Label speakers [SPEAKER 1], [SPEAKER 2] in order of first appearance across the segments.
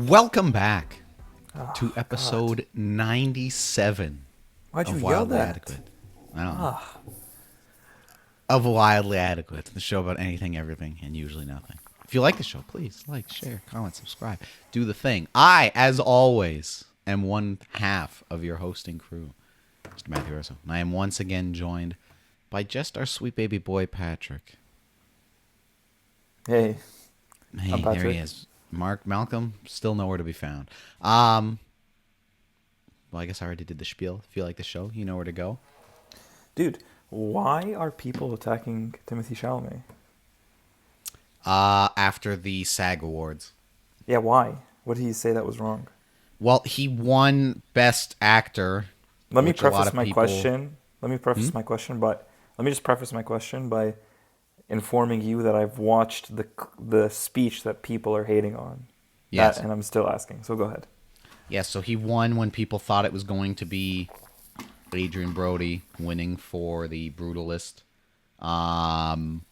[SPEAKER 1] Welcome back to
[SPEAKER 2] God.
[SPEAKER 1] episode 97
[SPEAKER 2] Why'd you
[SPEAKER 1] of
[SPEAKER 2] yell
[SPEAKER 1] Wildly
[SPEAKER 2] that?
[SPEAKER 1] Adequate. I don't know.
[SPEAKER 2] Ah,
[SPEAKER 1] Of Wildly Adequate, the show about anything, everything, and usually nothing. If you like the show, please like, share, comment, subscribe. Do the thing. I, as always, am one half of your hosting crew, Mr. Matthew Russo. And I am once again joined by just our sweet baby boy, Patrick.
[SPEAKER 2] hey, I'm
[SPEAKER 1] Hey, there he
[SPEAKER 2] Patrick.
[SPEAKER 1] is. Malcolm, still nowhere to be found. Well, I guess I already did the spiel. If you like the show, you know where to go.
[SPEAKER 2] Dude, why are people attacking Timothy Chalamet?
[SPEAKER 1] After the SAG Awards.
[SPEAKER 2] Yeah, why? What did he say that was wrong?
[SPEAKER 1] Well, he won Best Actor,
[SPEAKER 2] Let me
[SPEAKER 1] which a lot
[SPEAKER 2] preface
[SPEAKER 1] of
[SPEAKER 2] my
[SPEAKER 1] people.
[SPEAKER 2] question. Let me preface my question, but let me just preface my question by informing you that I've watched the speech that people are hating on. That,
[SPEAKER 1] Yes.
[SPEAKER 2] and I'm still asking. So go ahead.
[SPEAKER 1] Yes, so he won when people thought it was going to be Adrian Brody winning for The Brutalist. Um,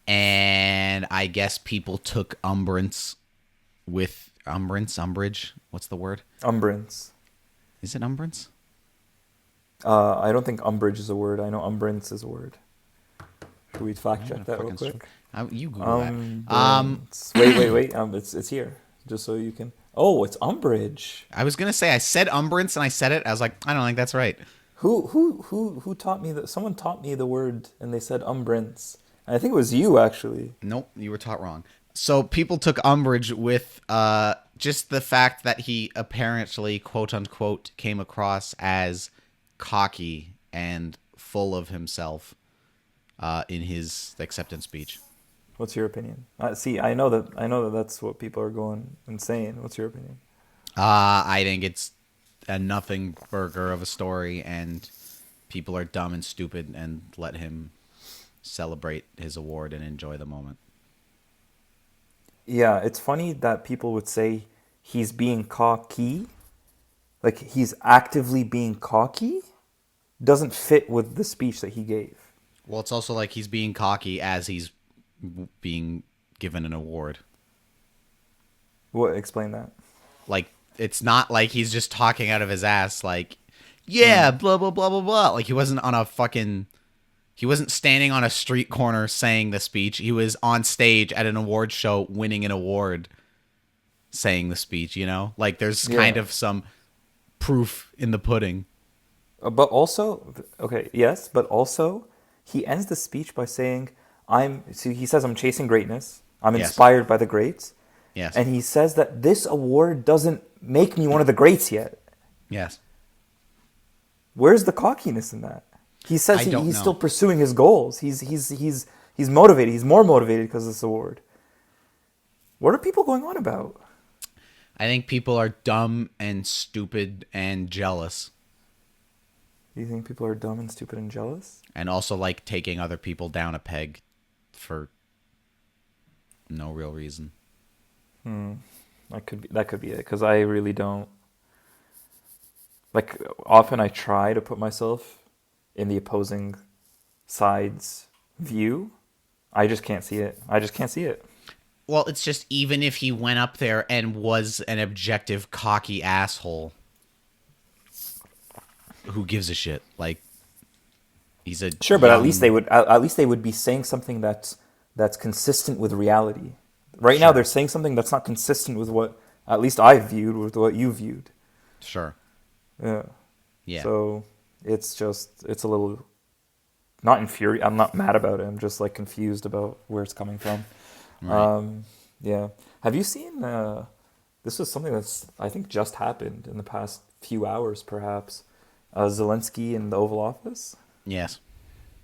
[SPEAKER 1] and I guess people took umbrage. What's the word?
[SPEAKER 2] Umbrance.
[SPEAKER 1] Is it umbrance?
[SPEAKER 2] I don't think umbrage is a word. I know umbrance is a word. Should we fact
[SPEAKER 1] I'm
[SPEAKER 2] check
[SPEAKER 1] gonna
[SPEAKER 2] that real
[SPEAKER 1] fucking
[SPEAKER 2] quick?
[SPEAKER 1] you Google that.
[SPEAKER 2] Wait. It's here, just so you can. Oh, it's umbrage.
[SPEAKER 1] I was gonna say I said umbrance and I said it. I was like, I don't think that's right.
[SPEAKER 2] Who taught me that? Someone taught me the word, and they said umbrance. And I think it was you actually.
[SPEAKER 1] Nope, you were taught wrong. So people took umbrage with just the fact that he apparently, quote unquote, came across as cocky and full of himself in his acceptance speech.
[SPEAKER 2] What's your opinion? See, I know that that's what people are going and saying. What's your opinion?
[SPEAKER 1] I think it's a nothing burger of a story, and people are dumb and stupid and let him celebrate his award and enjoy the moment.
[SPEAKER 2] Yeah, it's funny that people would say he's being cocky, like he's actively being cocky, doesn't fit with the speech that he gave.
[SPEAKER 1] Well, it's also like he's being cocky as he's being given an award.
[SPEAKER 2] What? Explain that.
[SPEAKER 1] Like, it's not like he's just talking out of his ass, like, yeah,
[SPEAKER 2] Mm.
[SPEAKER 1] blah, blah, blah, blah, blah. Like, he wasn't standing on a street corner saying the speech. He was on stage at an award show winning an award saying the speech, you know? Like, there's kind
[SPEAKER 2] Yeah.
[SPEAKER 1] of some proof in the pudding.
[SPEAKER 2] But also, okay, yes, but also, he ends the speech by saying, See, he says, I'm chasing greatness. I'm
[SPEAKER 1] Yes.
[SPEAKER 2] inspired by the greats.
[SPEAKER 1] Yes.
[SPEAKER 2] And he says that this award doesn't make me one of the greats yet.
[SPEAKER 1] Yes.
[SPEAKER 2] Where's the cockiness in that? He says
[SPEAKER 1] I don't
[SPEAKER 2] he's still
[SPEAKER 1] know.
[SPEAKER 2] pursuing his goals. He's motivated. He's more motivated because of this award. What are people going on about?
[SPEAKER 1] I think people are dumb and stupid and jealous,
[SPEAKER 2] Do you think people are dumb and stupid and jealous?
[SPEAKER 1] and also like taking other people down a peg for no real reason.
[SPEAKER 2] That could be it. Because I really don't like. Often I try to put myself in the opposing side's view. I just can't see it. I just can't see it.
[SPEAKER 1] Well, it's just even if he went up there and was an objective cocky asshole, who gives a shit? Like, he's a
[SPEAKER 2] Sure, but
[SPEAKER 1] young.
[SPEAKER 2] at least they would be saying something that's consistent with reality. Right now,
[SPEAKER 1] Sure.
[SPEAKER 2] they're saying something that's not consistent with what at least I viewed with what you viewed.
[SPEAKER 1] Sure.
[SPEAKER 2] Yeah.
[SPEAKER 1] Yeah.
[SPEAKER 2] So it's a little not infuriating. I'm not mad about it. I'm just like confused about where it's coming from.
[SPEAKER 1] Right.
[SPEAKER 2] Yeah. Have you seen? This was something that's I think just happened in the past few hours, perhaps. Zelensky in the Oval Office.
[SPEAKER 1] Yes.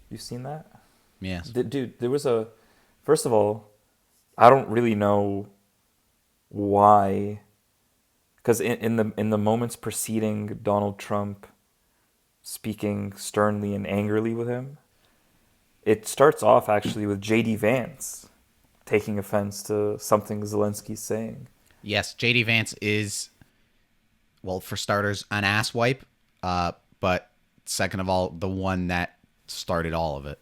[SPEAKER 2] You've seen that?
[SPEAKER 1] Yes.
[SPEAKER 2] Dude, there was a. First of all, I don't really know why, because in the moments preceding Donald Trump speaking sternly and angrily with him, it starts off actually with J.D. Vance taking offense to something Zelensky's saying.
[SPEAKER 1] Yes. JD Vance is, well, for starters, an asswipe. But second of all, the one that started all of it.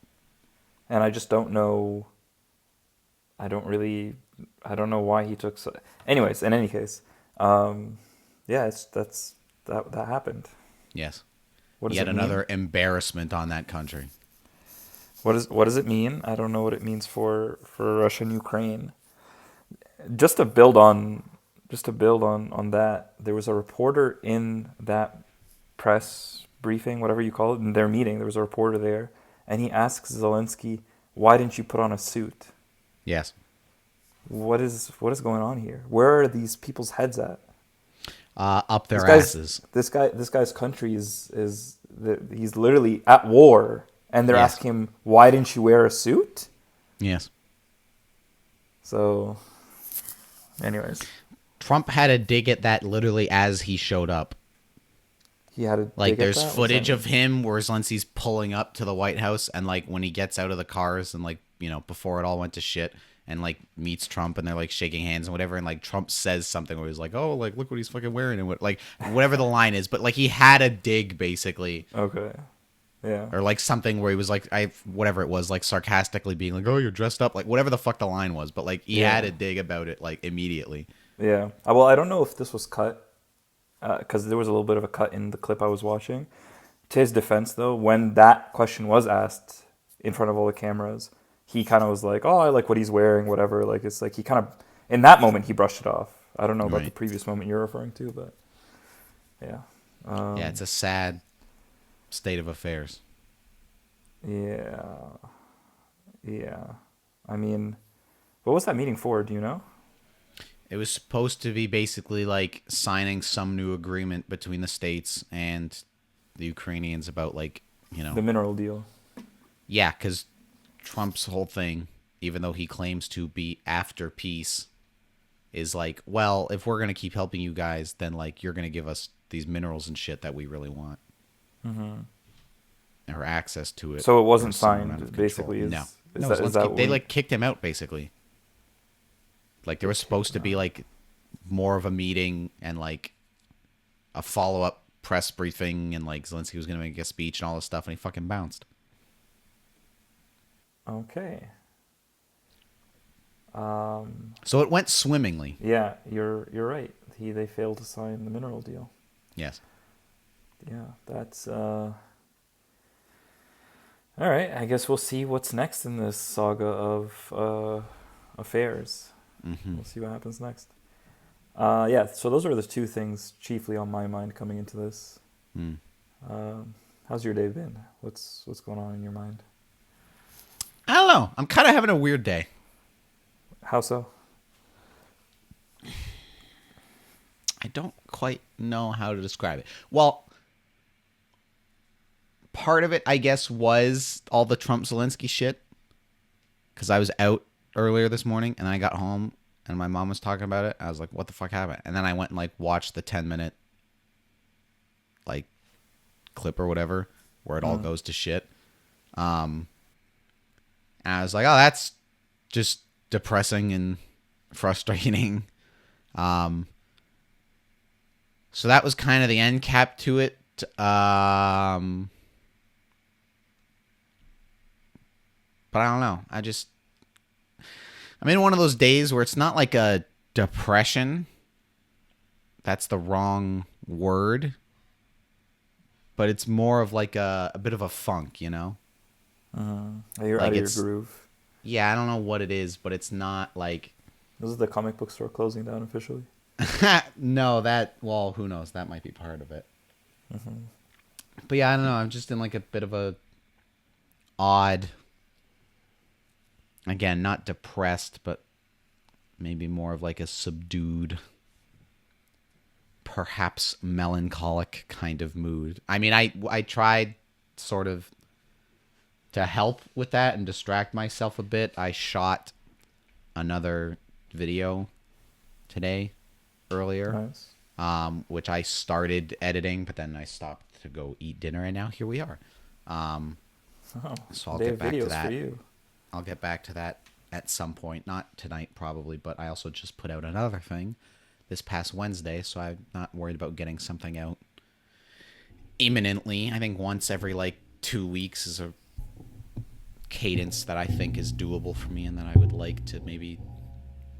[SPEAKER 2] And I just don't know. I don't really I don't know why he took so. Anyways, in any case, yeah, that happened.
[SPEAKER 1] Yes.
[SPEAKER 2] What does
[SPEAKER 1] Yet
[SPEAKER 2] it mean?
[SPEAKER 1] another embarrassment on that country.
[SPEAKER 2] What does it mean? I don't know what it means for Russia and Ukraine. Just to build on on that, there was a reporter in that press briefing, whatever you call it, in their meeting. There was a reporter there, and he asks Zelensky, "Why didn't you put on a suit?"
[SPEAKER 1] Yes.
[SPEAKER 2] What is going on here? Where are these people's heads at?
[SPEAKER 1] Up
[SPEAKER 2] This
[SPEAKER 1] their
[SPEAKER 2] guy's
[SPEAKER 1] asses.
[SPEAKER 2] this guy's country he's literally at war, and they're
[SPEAKER 1] Yes.
[SPEAKER 2] asking him, "Why didn't you wear a suit?"
[SPEAKER 1] Yes.
[SPEAKER 2] So, anyways,
[SPEAKER 1] Trump had a dig at that literally as he showed up.
[SPEAKER 2] he had to
[SPEAKER 1] Like,
[SPEAKER 2] dig at
[SPEAKER 1] there's
[SPEAKER 2] that. What's that
[SPEAKER 1] footage
[SPEAKER 2] mean?
[SPEAKER 1] of him where Zelensky's pulling up to the White House, and like when he gets out of the cars and like, you know, before it all went to shit, and like meets Trump, and they're like shaking hands and whatever, and like Trump says something where he's like, "Oh, like look what he's fucking wearing," and what, like whatever the line is, but like he had a dig basically,
[SPEAKER 2] Okay, yeah,
[SPEAKER 1] or like something where he was like, whatever it was, like sarcastically being like, "Oh, you're dressed up," like whatever the fuck the line was, but like he had
[SPEAKER 2] yeah,
[SPEAKER 1] a dig about it like immediately.
[SPEAKER 2] yeah. Well, I don't know if this was cut because there was a little bit of a cut in the clip I was watching. To his defense, though, when that question was asked in front of all the cameras, he kind of was like, "Oh, I like what he's wearing, whatever." Like it's like he kind of in that moment he brushed it off. I don't know about the
[SPEAKER 1] Right.
[SPEAKER 2] previous moment you're referring to, but yeah,
[SPEAKER 1] Yeah, it's a sad state of affairs.
[SPEAKER 2] yeah, yeah. I mean, what was that meeting for? Do you know?
[SPEAKER 1] It was supposed to be basically like signing some new agreement between the states and the Ukrainians about like, you
[SPEAKER 2] The
[SPEAKER 1] know,
[SPEAKER 2] mineral deal.
[SPEAKER 1] yeah, because Trump's whole thing, even though he claims to be after peace, is like, well, if we're gonna keep helping you guys, then like you're gonna give us these minerals and shit that we really want, or access to it,
[SPEAKER 2] So it
[SPEAKER 1] or
[SPEAKER 2] wasn't
[SPEAKER 1] some amount
[SPEAKER 2] signed.
[SPEAKER 1] of control.
[SPEAKER 2] Basically,
[SPEAKER 1] No,
[SPEAKER 2] is
[SPEAKER 1] no,
[SPEAKER 2] that
[SPEAKER 1] Zelensky, they
[SPEAKER 2] what?
[SPEAKER 1] like kicked him out basically. Like there
[SPEAKER 2] They
[SPEAKER 1] was
[SPEAKER 2] kicked
[SPEAKER 1] supposed
[SPEAKER 2] him
[SPEAKER 1] to be
[SPEAKER 2] out.
[SPEAKER 1] like more of a meeting and like a follow up press briefing, and like Zelensky was gonna make a speech and all this stuff, and he fucking bounced.
[SPEAKER 2] Okay.
[SPEAKER 1] So it went swimmingly.
[SPEAKER 2] Yeah, you're right. They failed to sign the mineral deal.
[SPEAKER 1] Yes.
[SPEAKER 2] Yeah, that's all right. I guess we'll see what's next in this saga of affairs.
[SPEAKER 1] Mm-hmm.
[SPEAKER 2] We'll see what happens next. Yeah, so those are the two things chiefly on my mind coming into this.
[SPEAKER 1] Mm.
[SPEAKER 2] How's your day been? What's going on in your mind?
[SPEAKER 1] I don't know. I'm kind of having a weird day.
[SPEAKER 2] How so?
[SPEAKER 1] I don't quite know how to describe it. Well, part of it, I guess, was all the Trump Zelensky shit. Because I was out earlier this morning, and I got home, and my mom was talking about it. I was like, what the fuck happened? And then I went and like watched the 10-minute like clip or whatever where it all goes to shit. And I was like, oh, that's just depressing and frustrating. So that was kind of the end cap to it. But I don't know. I'm in one of those days where it's not like a depression. That's the wrong word. But it's more of like a bit of a funk, you know?
[SPEAKER 2] You're
[SPEAKER 1] Like
[SPEAKER 2] out of your
[SPEAKER 1] it's,
[SPEAKER 2] groove.
[SPEAKER 1] yeah, I don't know what it is, but it's not like,
[SPEAKER 2] This is the comic book store closing down officially.
[SPEAKER 1] no, well, who knows? That might be part of it. But yeah, I don't know. I'm just in like a bit of a odd, again, not depressed, but maybe more of like a subdued, perhaps melancholic kind of mood. I mean, I tried sort of to help with that and distract myself a bit. I shot another video today earlier,
[SPEAKER 2] Nice.
[SPEAKER 1] which I started editing, but then I stopped to go eat dinner, and now here we are.
[SPEAKER 2] Oh,
[SPEAKER 1] So I'll
[SPEAKER 2] they
[SPEAKER 1] get
[SPEAKER 2] have
[SPEAKER 1] back to
[SPEAKER 2] videos
[SPEAKER 1] that.
[SPEAKER 2] for you.
[SPEAKER 1] I'll get back to that at some point. Not tonight, probably, but I also just put out another thing this past Wednesday, so I'm not worried about getting something out imminently. I think once every like 2 weeks is a cadence that I think is doable for me, and that I would like to maybe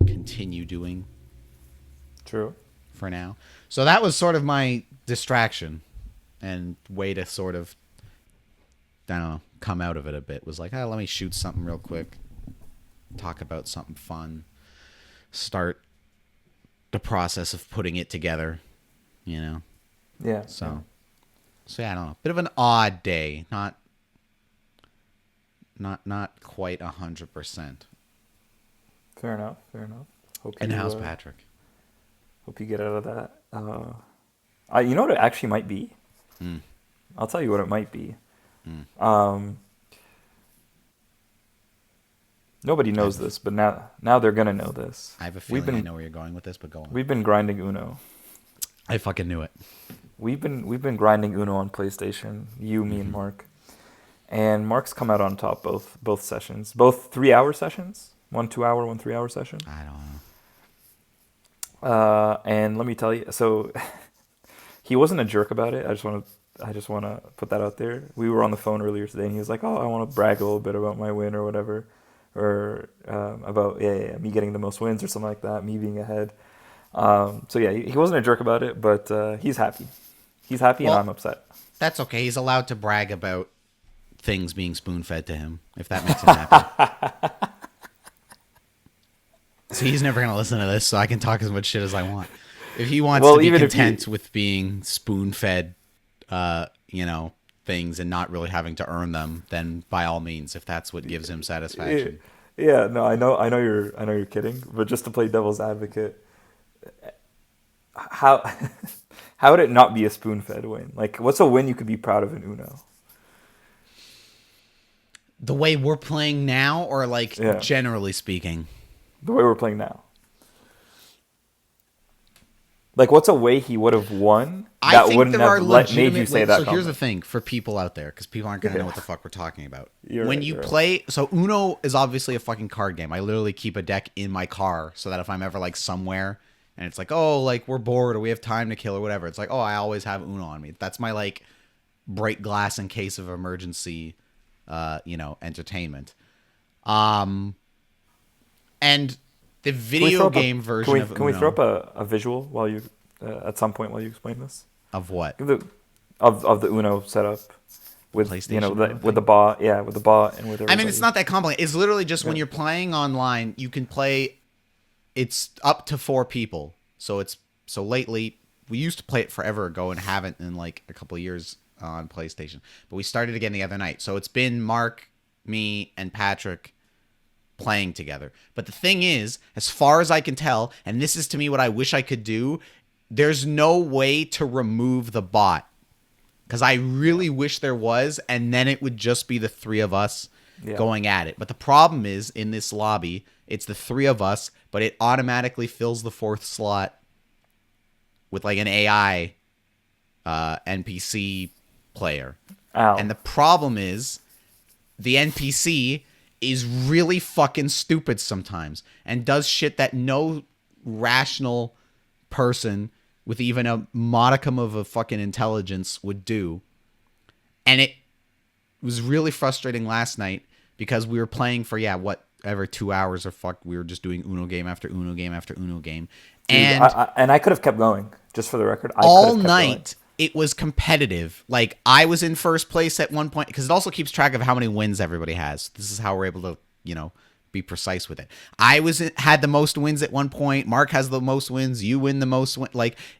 [SPEAKER 1] continue doing
[SPEAKER 2] True.
[SPEAKER 1] for now. So that was sort of my distraction and way to sort of, I don't know, come out of it a bit. Was like, oh, let me shoot something real quick, talk about something fun, start the process of putting it together, you know?
[SPEAKER 2] Yeah.
[SPEAKER 1] So yeah, I don't know. Bit of an odd day. Not quite 100%.
[SPEAKER 2] Fair enough. Hope
[SPEAKER 1] And
[SPEAKER 2] you,
[SPEAKER 1] how's Patrick?
[SPEAKER 2] Hope you get out of that. You know what it actually might be? I'll tell you what it might be. Nobody knows this, but now they're gonna know this.
[SPEAKER 1] I have a feeling I know where you're going with this, but go on.
[SPEAKER 2] We've been grinding Uno.
[SPEAKER 1] I fucking knew it.
[SPEAKER 2] We've been grinding Uno on PlayStation. You, me, and Mark. And Mark's come out on top both sessions. Both 3-hour sessions. 1 2-hour, 1 3-hour session.
[SPEAKER 1] I don't know.
[SPEAKER 2] And let me tell you, so he wasn't a jerk about it. I just want to put that out there. We were on the phone earlier today, and he was like, "Oh, I want to brag a little bit about my win or whatever, or about me getting the most wins or something like that, me being ahead." So yeah, he wasn't a jerk about it, but he's happy. He's happy, and I'm upset.
[SPEAKER 1] That's okay. He's allowed to brag about things being spoon-fed to him, if that makes him happy. So he's never going to listen to this, so I can talk as much shit as I want. If he wants to be content with being spoon-fed, things and not really having to earn them, then by all means, if that's what gives him satisfaction.
[SPEAKER 2] Yeah, no, I know you're kidding, but just to play devil's advocate, how would it not be a spoon-fed win? Like, what's a win you could be proud of in Uno?
[SPEAKER 1] The way we're playing now, or generally speaking?
[SPEAKER 2] The way we're playing now. Like, what's a way he would have won that wouldn't have made you say that?
[SPEAKER 1] So here's the thing for people out there, because people aren't going to know what the fuck we're talking about. When you play, so Uno is obviously a fucking card game. I literally keep a deck in my car so that if I'm ever somewhere and it's we're bored or we have time to kill or whatever, it's I always have Uno on me. That's my break glass in case of emergency, entertainment. And the video game version of Uno.
[SPEAKER 2] Can we throw up a visual while you at some point while you explain this?
[SPEAKER 1] Of what?
[SPEAKER 2] Of the Uno setup with
[SPEAKER 1] PlayStation
[SPEAKER 2] with the bot, with the bot and with everybody.
[SPEAKER 1] I mean, it's not that complicated. It's literally just when you're playing online, you can play. It's up to 4 people. So lately we used to play it forever ago and haven't in a couple of years on PlayStation. But we started again the other night. So it's been Mark, me, and Patrick playing together. But the thing is, as far as I can tell, and this is to me what I wish I could do, there's no way to remove the bot. Because I really wish there was, and then it would just be the 3 of us going at it. But the problem is, in this lobby, it's the 3 of us, but it automatically fills the 4th slot with an AI NPC player.
[SPEAKER 2] Ow.
[SPEAKER 1] And the problem is, the NPC is really fucking stupid sometimes and does shit that no rational person with even a modicum of a fucking intelligence would do. And it was really frustrating last night because we were playing for, whatever, 2 hours or we were just doing Uno game after Uno game after Uno game.
[SPEAKER 2] Dude, and I could have kept going, just for the record.
[SPEAKER 1] All night, it was competitive. I was in first place at one point, because it also keeps track of how many wins everybody has. This is how we're able to, be precise with it. I had the most wins at one point. Mark has the most wins. You win the most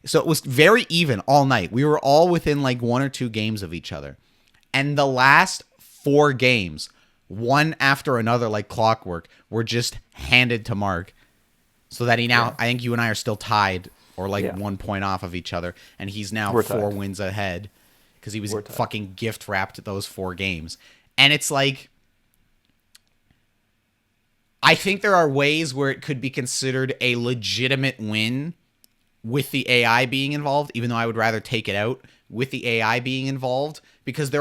[SPEAKER 1] so it was very even all night. We were all within 1 or 2 games of each other. And the last 4 games, one after another like clockwork, were just handed to Mark. So that I think you and I are still tied or 1 point off of each other. And he's now 4 wins ahead because he was fucking gift wrapped those 4 games. And it's I think there are ways where it could be considered a legitimate win with the AI being involved, even though I would rather take it out with the AI being involved, because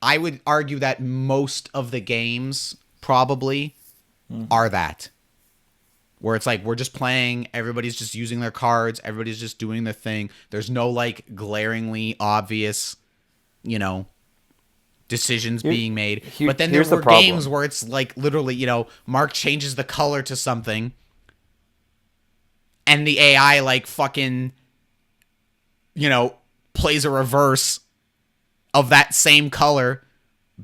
[SPEAKER 1] I would argue that most of the games probably are that. Where it's we're just playing, everybody's just using their cards, everybody's just doing their thing. There's no glaringly obvious, decisions being made. But then there were games where it's literally, Mark changes the color to something and the AI like fucking, plays a reverse of that same color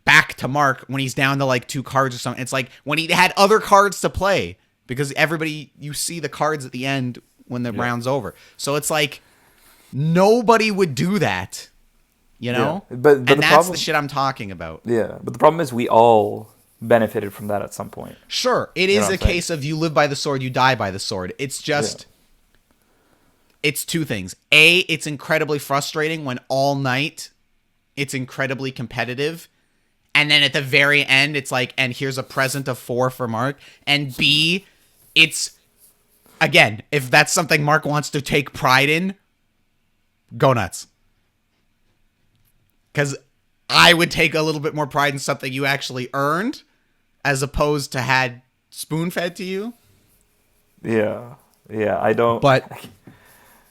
[SPEAKER 1] back to Mark when he's down to like 2 cards or something. It's like when he had other cards to play, because you see the cards at the end when the round's over. So it's like nobody would do that,
[SPEAKER 2] But
[SPEAKER 1] and
[SPEAKER 2] the
[SPEAKER 1] that's
[SPEAKER 2] problem,
[SPEAKER 1] the shit I'm talking about.
[SPEAKER 2] Yeah, but the problem is we all benefited from that at some point.
[SPEAKER 1] Sure, it is a case of you live by the sword, you die by the sword. It's just, it's 2 things. A, it's incredibly frustrating when all night it's incredibly competitive, and then at the very end it's like, and here's a present of 4 for Mark. And B, it's, again, if that's something Mark wants to take pride in, go nuts. Because I would take a little bit more pride in something you actually earned as opposed to had spoon-fed to you.
[SPEAKER 2] Yeah, I don't...
[SPEAKER 1] But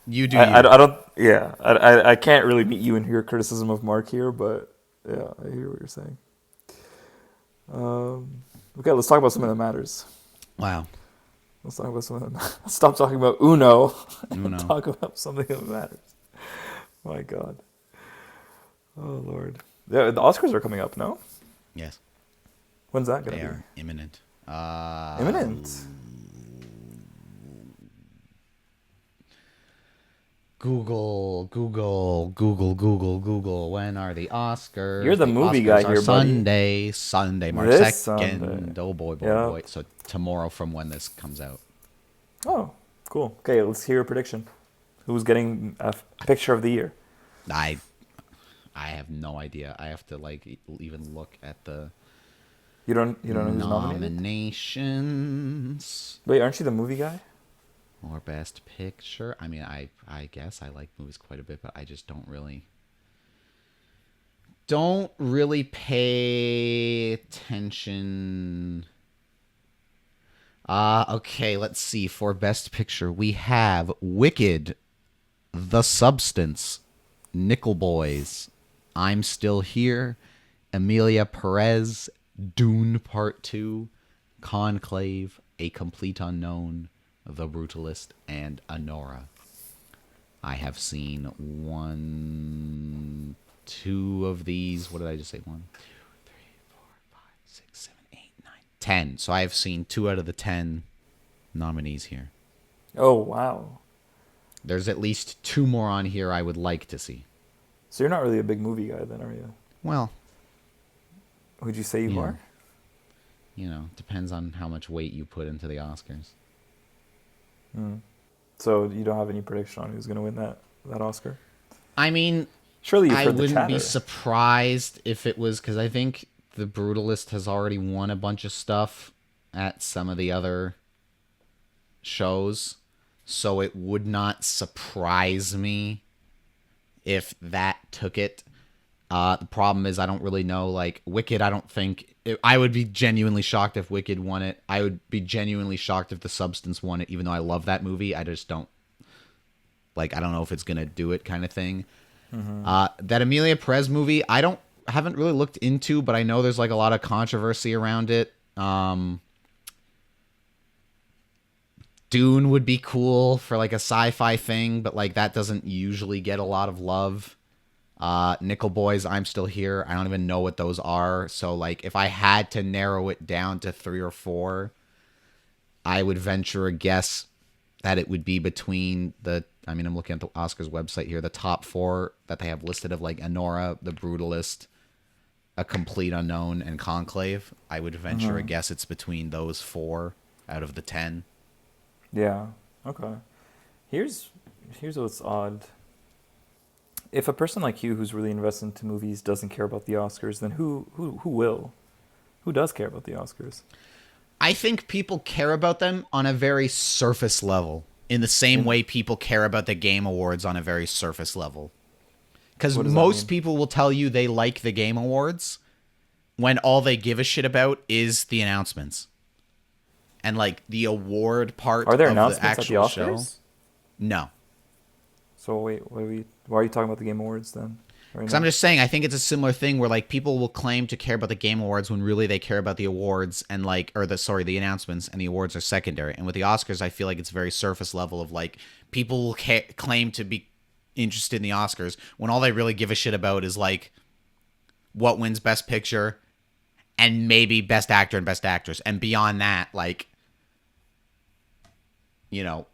[SPEAKER 1] you do
[SPEAKER 2] I don't... Yeah, I can't really meet you in your criticism of Mark here, but yeah, I hear what you're saying. Okay, let's talk about something that matters.
[SPEAKER 1] Wow.
[SPEAKER 2] Let's talk about something that matters. Stop talking about Uno.
[SPEAKER 1] Uno.
[SPEAKER 2] And talk about something that matters. My God. Oh, Lord. Yeah, the Oscars are coming up, no?
[SPEAKER 1] Yes.
[SPEAKER 2] When's that going to be?
[SPEAKER 1] They are imminent.
[SPEAKER 2] Imminent?
[SPEAKER 1] Google. When are the Oscars?
[SPEAKER 2] You're the movie guy here, buddy.
[SPEAKER 1] Sunday, March
[SPEAKER 2] This
[SPEAKER 1] 2nd.
[SPEAKER 2] Sunday.
[SPEAKER 1] Oh, boy.
[SPEAKER 2] Yeah.
[SPEAKER 1] So tomorrow from when this comes out.
[SPEAKER 2] Oh, cool. Okay, let's hear a prediction. Who's getting a picture of the year?
[SPEAKER 1] I have no idea. I have to even look at the
[SPEAKER 2] You don't know who's nominated?
[SPEAKER 1] nominations.
[SPEAKER 2] Wait, aren't you the movie guy?
[SPEAKER 1] Or Best Picture. I mean, I guess I like movies quite a bit, but I just don't really pay attention. Okay, let's see. For Best Picture, we have Wicked, The Substance, Nickel Boys, I'm Still Here, Emilia Perez, Dune Part 2, Conclave, A Complete Unknown, The Brutalist, and Anora. I have seen 2 of these. What did I just say? 1, 2, 3, 4, 5, 6, 7, 8, 9, 10. So I have seen 2 out of the 10 nominees here.
[SPEAKER 2] Oh, wow.
[SPEAKER 1] There's at least 2 more on here I would like to see.
[SPEAKER 2] So you're not really a big movie guy then, are you?
[SPEAKER 1] Well,
[SPEAKER 2] Would you say you are?
[SPEAKER 1] Depends on how much weight you put into the Oscars.
[SPEAKER 2] So you don't have any prediction on who's going to win that Oscar?
[SPEAKER 1] I mean,
[SPEAKER 2] Surely you've
[SPEAKER 1] I
[SPEAKER 2] heard the
[SPEAKER 1] wouldn't
[SPEAKER 2] chatter.
[SPEAKER 1] be surprised if it was, because I think The Brutalist has already won a bunch of stuff at some of the other shows, so it would not surprise me if that took it. The problem is I don't really know, Wicked, I would be genuinely shocked if Wicked won it. I would be genuinely shocked if The Substance won it, even though I love that movie. I just don't, I don't know if it's going to do it kind of thing. Mm-hmm. That Emilia Perez movie, haven't really looked into, but I know there's a lot of controversy around it. Dune would be cool for a sci-fi thing, but that doesn't usually get a lot of love. Nickel Boys, I'm Still Here. I don't even know what those are. So if I had to narrow it down to 3 or 4, I would venture a guess that it would be between I'm looking at the Oscars website here, the top 4 that they have listed of Anora, The Brutalist, A Complete Unknown, and Conclave. I would venture a guess it's between those 4 out of the 10.
[SPEAKER 2] Yeah. Okay. Here's what's odd. If a person like you who's really invested into movies doesn't care about the Oscars, then who will? Who does care about the Oscars?
[SPEAKER 1] I think people care about them on a very surface level, in the same way people care about the Game Awards on a very surface level. Because most people will tell you they like the Game Awards when all they give a shit about is the announcements. And the award part
[SPEAKER 2] Are there
[SPEAKER 1] of the
[SPEAKER 2] announcements
[SPEAKER 1] actual
[SPEAKER 2] at the
[SPEAKER 1] show.
[SPEAKER 2] Oscars?
[SPEAKER 1] No.
[SPEAKER 2] So wait, why are you talking about the Game Awards then? right
[SPEAKER 1] Because I'm
[SPEAKER 2] now.
[SPEAKER 1] just saying, I think it's a similar thing where like people will claim to care about the Game Awards when really they care about the awards and like, or the announcements, and the awards are secondary. And with the Oscars, I feel like it's very surface level of like people will claim to be interested in the Oscars when all they really give a shit about is like what wins Best Picture and maybe Best Actor and Best Actress, and beyond that, like,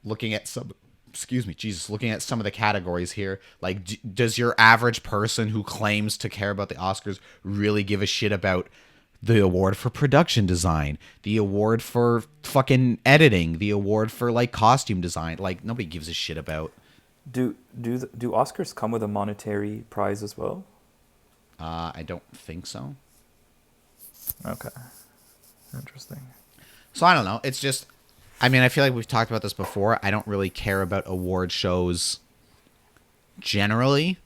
[SPEAKER 1] looking at some, excuse me, Jesus, looking at some of the categories here, like, does your average person who claims to care about the Oscars really give a shit about the award for production design, the award for fucking editing, the award for like costume design? Like, nobody gives a shit about.
[SPEAKER 2] Do Oscars come with a monetary prize as well?
[SPEAKER 1] I don't think so.
[SPEAKER 2] Okay, interesting.
[SPEAKER 1] So I don't know. It's just, I mean, I feel like we've talked about this before. I don't really care about award shows generally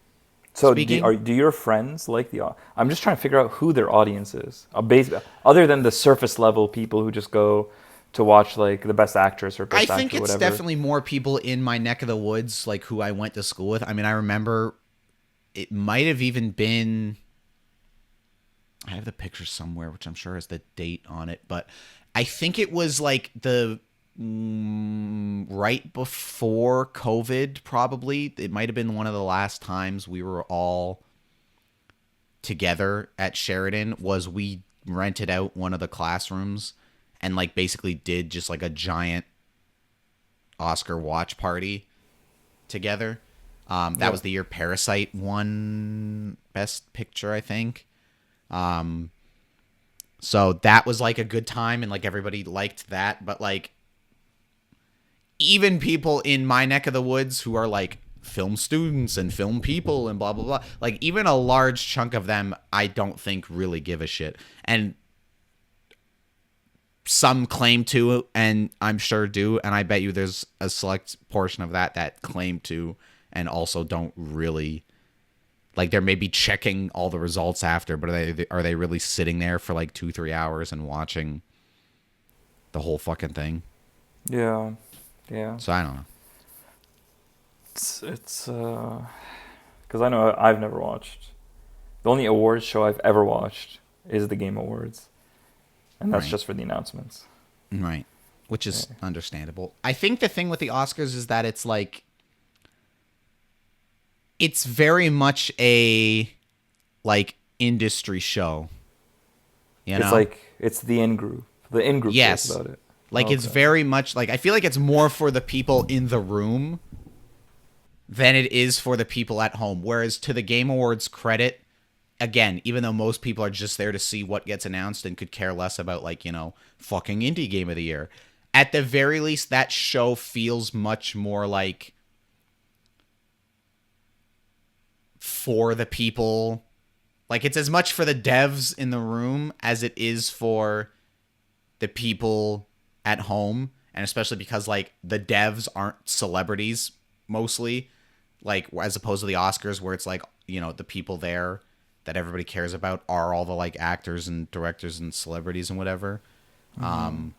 [SPEAKER 2] So
[SPEAKER 1] speaking.
[SPEAKER 2] do your friends like the? I'm just trying to figure out who their audience is. Other than the surface level people who just go to watch like the best actress or
[SPEAKER 1] I
[SPEAKER 2] best
[SPEAKER 1] think
[SPEAKER 2] actor,
[SPEAKER 1] it's
[SPEAKER 2] whatever.
[SPEAKER 1] definitely more people in my neck of the woods, like who I went to school with. I mean, I remember it might have even been. I have the picture somewhere, which I'm sure has the date on it, but I think it was like the right before COVID, probably. It might have been one of the last times we were all together at Sheridan. Was we rented out one of the classrooms and like basically did just like a giant Oscar watch party together. That
[SPEAKER 2] Yeah.
[SPEAKER 1] was the year Parasite won Best Picture, I think. So that was like a good time, and like everybody liked that. But like even people in my neck of the woods who are like film students and film people and blah blah blah, like even a large chunk of them, I don't think really give a shit. And some claim to, and I'm sure do, and I bet you there's a select portion of that claim to and also don't really. Like they're maybe checking all the results after, but are they really sitting there for like 2-3 hours and watching the whole fucking thing?
[SPEAKER 2] Yeah, yeah.
[SPEAKER 1] So I don't know.
[SPEAKER 2] It's because I know I've never watched. The only awards show I've ever watched is the Game Awards, and that's
[SPEAKER 1] Right,
[SPEAKER 2] just for the announcements.
[SPEAKER 1] right, which
[SPEAKER 2] Yeah.
[SPEAKER 1] is understandable. I think the thing with the Oscars is that it's like it's very much a like industry show, you
[SPEAKER 2] It's
[SPEAKER 1] know?
[SPEAKER 2] like it's the in group. The in group cares
[SPEAKER 1] Yes.
[SPEAKER 2] about it.
[SPEAKER 1] Like it's
[SPEAKER 2] Okay.
[SPEAKER 1] very much like I feel like it's more for the people in the room than it is for the people at home. Whereas to the Game Awards credit, again, even though most people are just there to see what gets announced and could care less about like, fucking indie game of the year, at the very least that show feels much more like for the people. Like it's as much for the devs in the room as it is for the people at home, and especially because like the devs aren't celebrities mostly, like as opposed to the Oscars where it's like, the people there that everybody cares about are all the like actors and directors and celebrities and whatever.
[SPEAKER 2] Mm-hmm.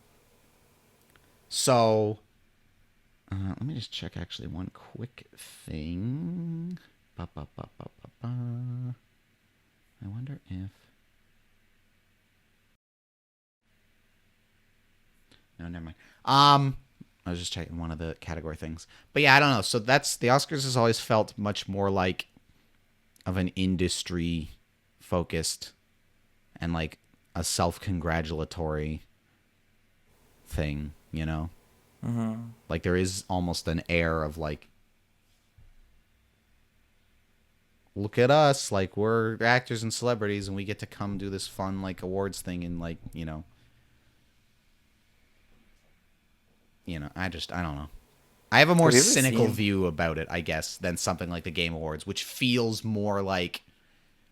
[SPEAKER 1] So let me just check actually one quick thing. Ba, ba, ba, ba, ba, ba. I wonder if. No, never mind. I was just checking one of the category things, but yeah, I don't know. So that's the Oscars has always felt much more like of an industry focused and like a self-congratulatory thing,
[SPEAKER 2] Mm-hmm.
[SPEAKER 1] Like there is almost an air of like, look at us, like we're actors and celebrities and we get to come do this fun like awards thing and like, I don't know. I have a more
[SPEAKER 2] Have you ever
[SPEAKER 1] cynical
[SPEAKER 2] seen?
[SPEAKER 1] view about it, I guess, than something like the Game Awards, which feels more like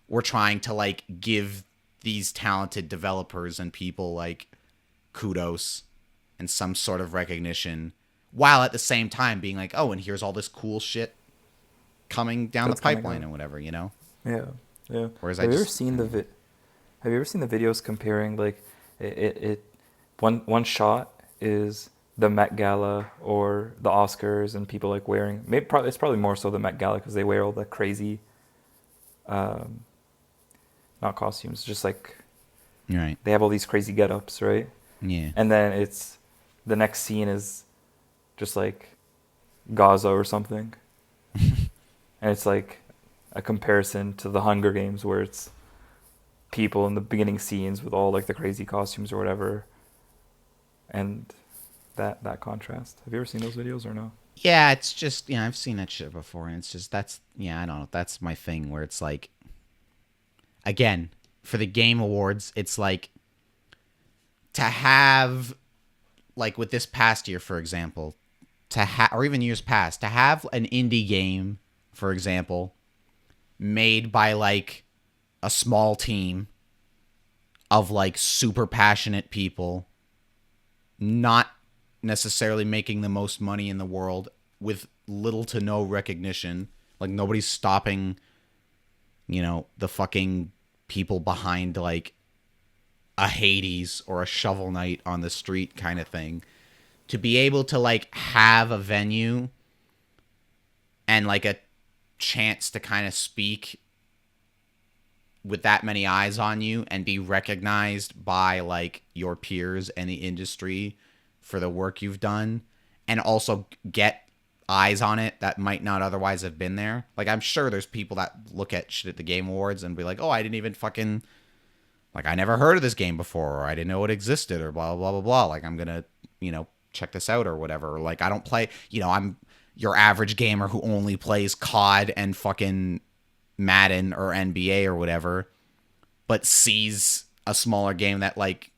[SPEAKER 1] we're trying to like give these talented developers and people like kudos and some sort of recognition while at the same time being like, oh, and here's all this cool shit coming down the
[SPEAKER 2] That's coming
[SPEAKER 1] pipeline
[SPEAKER 2] up.
[SPEAKER 1] and whatever.
[SPEAKER 2] Yeah, yeah.
[SPEAKER 1] Whereas I
[SPEAKER 2] Have you ever
[SPEAKER 1] just, I
[SPEAKER 2] seen
[SPEAKER 1] don't know.
[SPEAKER 2] Have you ever seen the videos comparing like it one shot is the Met Gala or the Oscars and people like wearing it's probably more so the Met Gala because they wear all the crazy um, not costumes, just like
[SPEAKER 1] Right.
[SPEAKER 2] they have all these crazy get-ups, right?
[SPEAKER 1] Yeah.
[SPEAKER 2] And then the next scene is just like Gaza or something. And it's like a comparison to the Hunger Games where it's people in the beginning scenes with all like the crazy costumes or whatever. And that contrast. Have you ever seen those videos or no?
[SPEAKER 1] Yeah, it's just, I've seen that shit before, and it's just, I don't know, that's my thing, where it's like, again, for the Game Awards, it's like, to have, like with this past year, for example, or even years past, to have an indie game, for example, made by like a small team of like super passionate people, not necessarily making the most money in the world, with little to no recognition. Like nobody's stopping, the fucking people behind like a Hades or a Shovel Knight on the street kind of thing. To be able to like have a venue and like a chance to kind of speak with that many eyes on you and be recognized by like your peers and the industry for the work you've done, and also get eyes on it that might not otherwise have been there. Like I'm sure there's people that look at shit at the Game Awards and be like, oh, I didn't even fucking, like, I never heard of this game before, or I didn't know it existed, or blah blah blah blah. Like I'm gonna check this out or whatever. Or like I don't play, I'm your average gamer who only plays COD and fucking Madden or NBA or whatever, but sees a smaller game that like,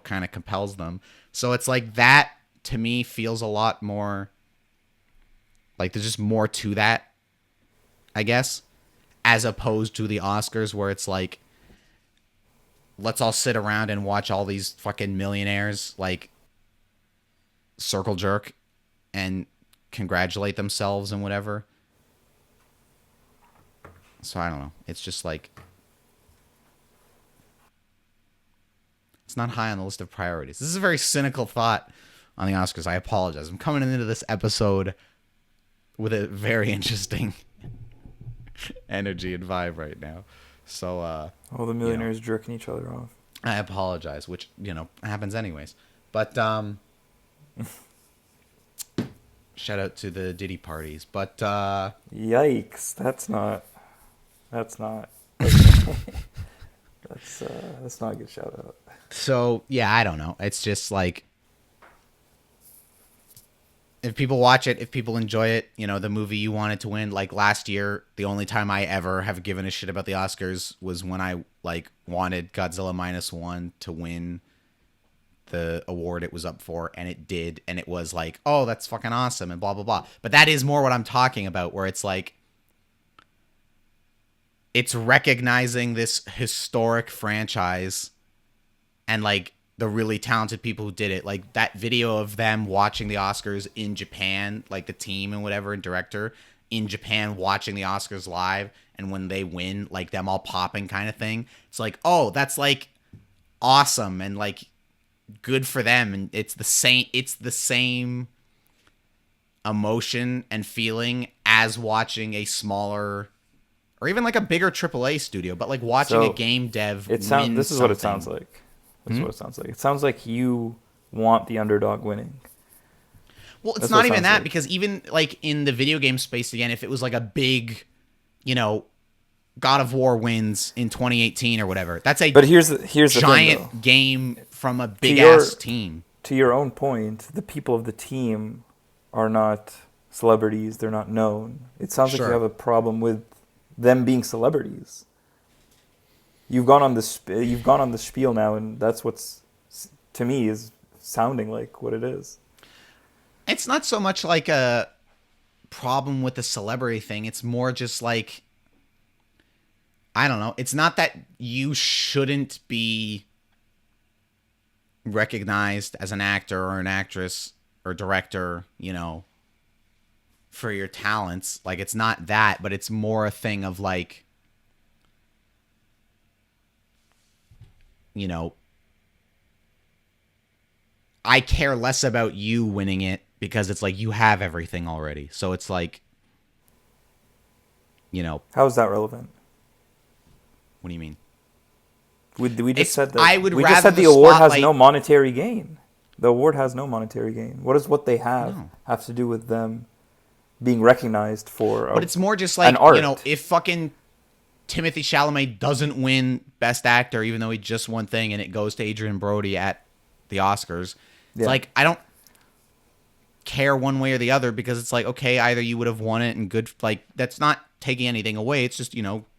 [SPEAKER 1] kind of compels them. So it's like that to me feels a lot more like there's just more to that, I guess, as opposed to the Oscars where it's like, let's all sit around and watch all these fucking millionaires like circle jerk and congratulate themselves and whatever. So I don't know. It's just like, it's not high on the list of priorities. This is a very cynical thought on the Oscars. I apologize. I'm coming into this episode with a very interesting energy and vibe right now. So,
[SPEAKER 2] All the millionaires jerking each other off.
[SPEAKER 1] I apologize, which, happens anyways. But, shout out to the Diddy parties. But,
[SPEAKER 2] Yikes! That's not a good shout out.
[SPEAKER 1] so, yeah, I don't know. It's just like, if people watch it, if people enjoy it, the movie you wanted to win. Like last year, the only time I ever have given a shit about the Oscars was when I like wanted Godzilla -1 to win the award it was up for, and it did, and it was like, oh, that's fucking awesome, and blah blah blah. But that is more what I'm talking about, where it's like, it's recognizing this historic franchise and like the really talented people who did it. Like that video of them watching the Oscars in Japan, like the team and whatever and director in Japan watching the Oscars live, and when they win, like them all popping kind of thing. It's like, oh, that's like awesome and like good for them, and it's the same emotion and feeling as watching a smaller or even like a bigger AAA studio, but like watching a game dev win something.
[SPEAKER 2] This is what it sounds like. This is what it sounds like. It sounds like you want the underdog winning.
[SPEAKER 1] Well, it's not even that, because even like in the video game space, again, if it was like a big, God of War wins in 2018 or whatever, that's a
[SPEAKER 2] here's the
[SPEAKER 1] giant
[SPEAKER 2] thing,
[SPEAKER 1] game from a big ass team.
[SPEAKER 2] To your own point, the people of the team are not celebrities. They're not known. It sounds like you have a problem with them being celebrities. You've gone on the spiel now, and that's what's, to me, is sounding like what it is.
[SPEAKER 1] It's not so much like a problem with the celebrity thing. It's more just like, I don't know. It's not that you shouldn't be recognized as an actor or an actress or director, for your talents. Like, it's not that, but it's more a thing of like, I care less about you winning it because it's like you have everything already. So it's like,
[SPEAKER 2] How is that relevant?
[SPEAKER 1] What do you mean?
[SPEAKER 2] We just said
[SPEAKER 1] I
[SPEAKER 2] that.
[SPEAKER 1] would
[SPEAKER 2] We just
[SPEAKER 1] rather
[SPEAKER 2] said the
[SPEAKER 1] the
[SPEAKER 2] award has
[SPEAKER 1] spotlight.
[SPEAKER 2] no monetary gain. The award has no monetary gain. What does what they
[SPEAKER 1] No.
[SPEAKER 2] have to do with them being recognized for
[SPEAKER 1] But it's more just
[SPEAKER 2] an
[SPEAKER 1] like,
[SPEAKER 2] art?
[SPEAKER 1] if fucking Timothy Chalamet doesn't win Best Actor, even though he just won thing, and it goes to Adrian Brody at the Oscars, it's
[SPEAKER 2] Yeah.
[SPEAKER 1] like, I don't care one way or the other, because it's like, okay, either you would have won it and good, like, that's not taking anything away. It's just,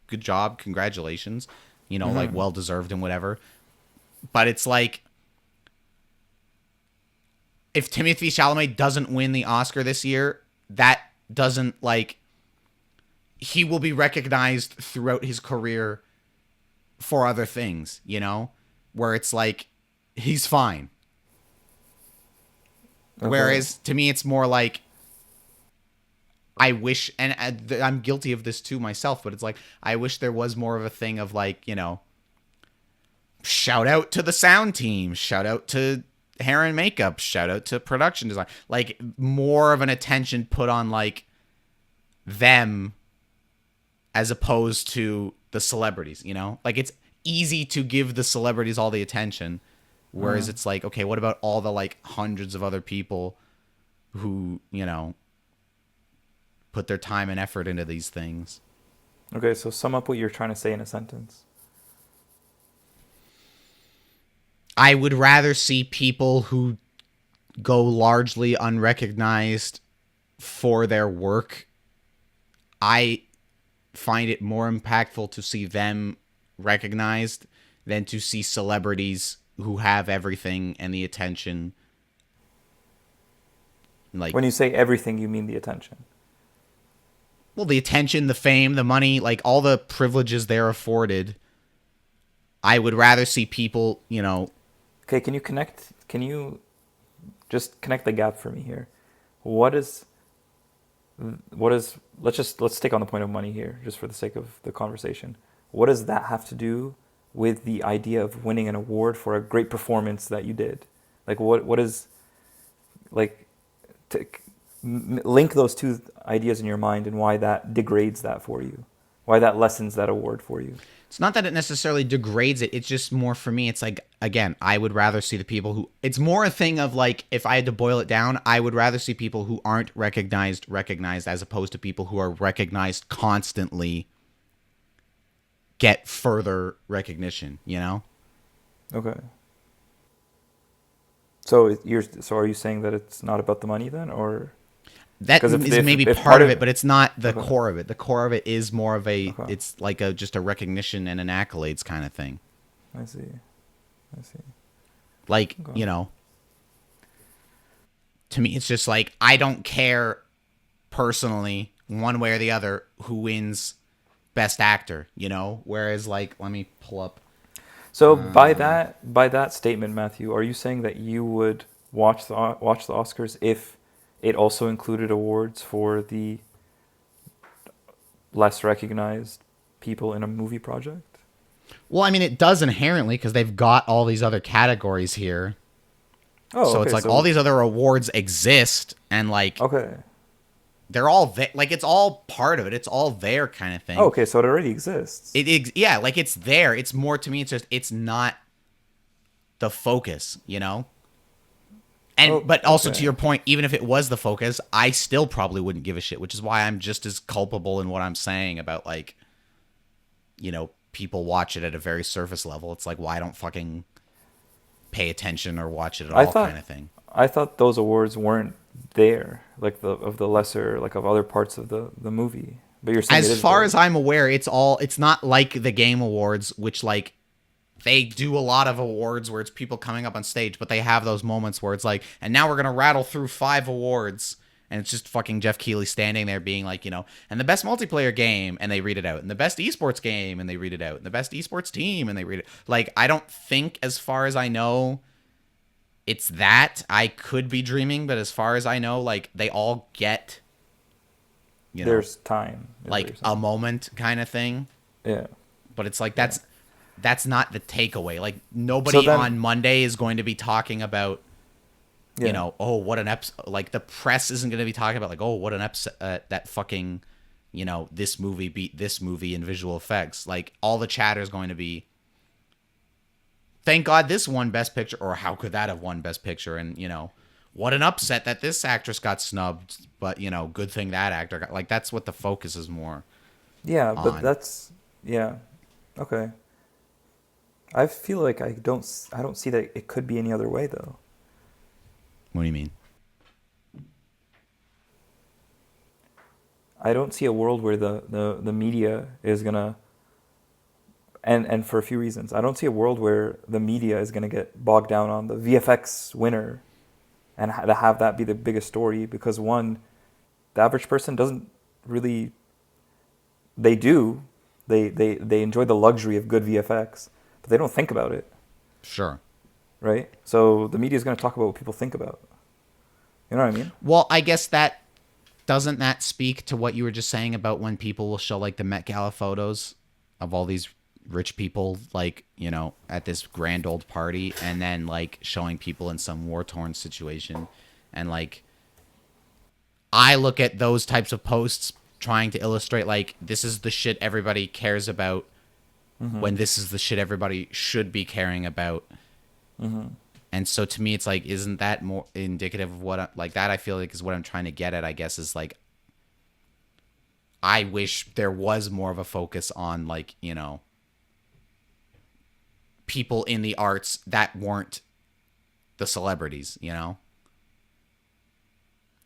[SPEAKER 1] good job, congratulations, like, well deserved and whatever. But it's like, if Timothy Chalamet doesn't win the Oscar this year, that doesn't, like, he will be recognized throughout his career for other things, where it's like, he's fine.
[SPEAKER 2] Okay.
[SPEAKER 1] Whereas to me, it's more like, I wish, and I'm guilty of this too myself, but it's like, I wish there was more of a thing of like, shout out to the sound team, shout out to hair and makeup, shout out to production design, like more of an attention put on like them as opposed to the celebrities, like it's easy to give the celebrities all the attention, whereas it's like, okay, what about all the like hundreds of other people who, put their time and effort into these things.
[SPEAKER 2] Okay, so sum up what you're trying to say in a sentence.
[SPEAKER 1] I would rather see people who go largely unrecognized for their work. I find it more impactful to see them recognized than to see celebrities who have everything and the attention. Like,
[SPEAKER 2] When you say everything, you mean the attention.
[SPEAKER 1] well, the attention, the fame, the money, like all the privileges they're afforded. I would rather see people,
[SPEAKER 2] Okay, can you just connect the gap for me here? What is let's take on the point of money here, just for the sake of the conversation. What does that have to do with the idea of winning an award for a great performance that you did? Like what is like to link those two ideas in your mind and why that degrades that for you? Why that lessens that award for you?
[SPEAKER 1] it's not that it necessarily degrades it. It's just more for me. It's like, again, I would rather see the people who, it's more a thing of like, if I had to boil it down, I would rather see people who aren't recognized, as opposed to people who are recognized constantly get further recognition,
[SPEAKER 2] Okay. So are you saying that it's not about the money then, or
[SPEAKER 1] That
[SPEAKER 2] 'cause
[SPEAKER 1] is
[SPEAKER 2] if
[SPEAKER 1] maybe
[SPEAKER 2] if
[SPEAKER 1] part of it, but it's not the
[SPEAKER 2] Okay.
[SPEAKER 1] core of it. The core of it is more of a,
[SPEAKER 2] Okay.
[SPEAKER 1] it's like just a recognition and an accolades kind of thing.
[SPEAKER 2] I see.
[SPEAKER 1] Like,
[SPEAKER 2] Okay.
[SPEAKER 1] To me, it's just like, I don't care personally, one way or the other, who wins Best Actor, Whereas, like, let me pull up.
[SPEAKER 2] So by that statement, Matthew, are you saying that you would watch the Oscars if it also included awards for the less recognized people in a movie project?
[SPEAKER 1] Well, I mean, it does inherently, because they've got all these other categories here.
[SPEAKER 2] Oh,
[SPEAKER 1] So
[SPEAKER 2] okay.
[SPEAKER 1] it's like all these other awards exist, and like
[SPEAKER 2] Okay.
[SPEAKER 1] they're all like, it's all part of it. It's all there kind of thing.
[SPEAKER 2] Oh, okay, so it already exists.
[SPEAKER 1] Yeah, like it's there. It's more, to me, it's just, it's not the focus, And
[SPEAKER 2] Oh,
[SPEAKER 1] but also,
[SPEAKER 2] okay.
[SPEAKER 1] to your point, even if it was the focus, I still probably wouldn't give a shit, which is why I'm just as culpable in what I'm saying about, like, people watch it at a very surface level. It's like, why don't fucking pay attention or watch it at all, kind of thing.
[SPEAKER 2] I thought those awards weren't there, like the lesser, like of other parts of the movie. But you're saying it
[SPEAKER 1] As
[SPEAKER 2] is
[SPEAKER 1] far
[SPEAKER 2] there.
[SPEAKER 1] as I'm aware, it's not like the Game Awards, which, like, they do a lot of awards where it's people coming up on stage, but they have those moments where it's like, and now we're going to rattle through 5 awards, and it's just fucking Jeff Keighley standing there being like, and the best multiplayer game, and they read it out, and the best esports game, and they read it out, and the best esports team, and they read it. Like, I don't think, as far as I know, it's that. I could be dreaming, but as far as I know, like, they all get,
[SPEAKER 2] There's time, is what
[SPEAKER 1] like,
[SPEAKER 2] you're
[SPEAKER 1] a
[SPEAKER 2] saying.
[SPEAKER 1] moment kind of thing.
[SPEAKER 2] Yeah.
[SPEAKER 1] But it's like, that's not the takeaway. Like, nobody
[SPEAKER 2] So then-
[SPEAKER 1] on Monday is going to be talking about,
[SPEAKER 2] Yeah.
[SPEAKER 1] oh, what an episode. Like, the press isn't going to be talking about, like, oh, what an episode, that fucking this movie beat this movie in visual effects. Like, all the chatter is going to be, thank God this won Best Picture, or how could that have won Best Picture? And, what an upset that this actress got snubbed, but, good thing that actor got. Like, that's what the focus is more
[SPEAKER 2] Yeah, but
[SPEAKER 1] on.
[SPEAKER 2] that's yeah. Okay. I feel like I don't see that it could be any other way though.
[SPEAKER 1] What do you mean?
[SPEAKER 2] I don't see a world where the media is gonna and for a few reasons. I don't see a world where the media is gonna get bogged down on the VFX winner and have that be the biggest story, because one, the average person doesn't really, they do, they enjoy the luxury of good VFX, but they don't think about it,
[SPEAKER 1] Sure.
[SPEAKER 2] right? So the media is going to talk about what people think about. You know what I mean?
[SPEAKER 1] Well, I guess doesn't that speak to what you were just saying about when people will show like the Met Gala photos of all these rich people, like, at this grand old party, and then like showing people in some war torn situation. And like, I look at those types of posts trying to illustrate like, this is the shit everybody cares about, when this is the shit everybody should be caring about. And so to me, it's like, isn't that more indicative of like that? I feel like is what I'm trying to get at, I guess, is like, I wish there was more of a focus on like, people in the arts that weren't the celebrities,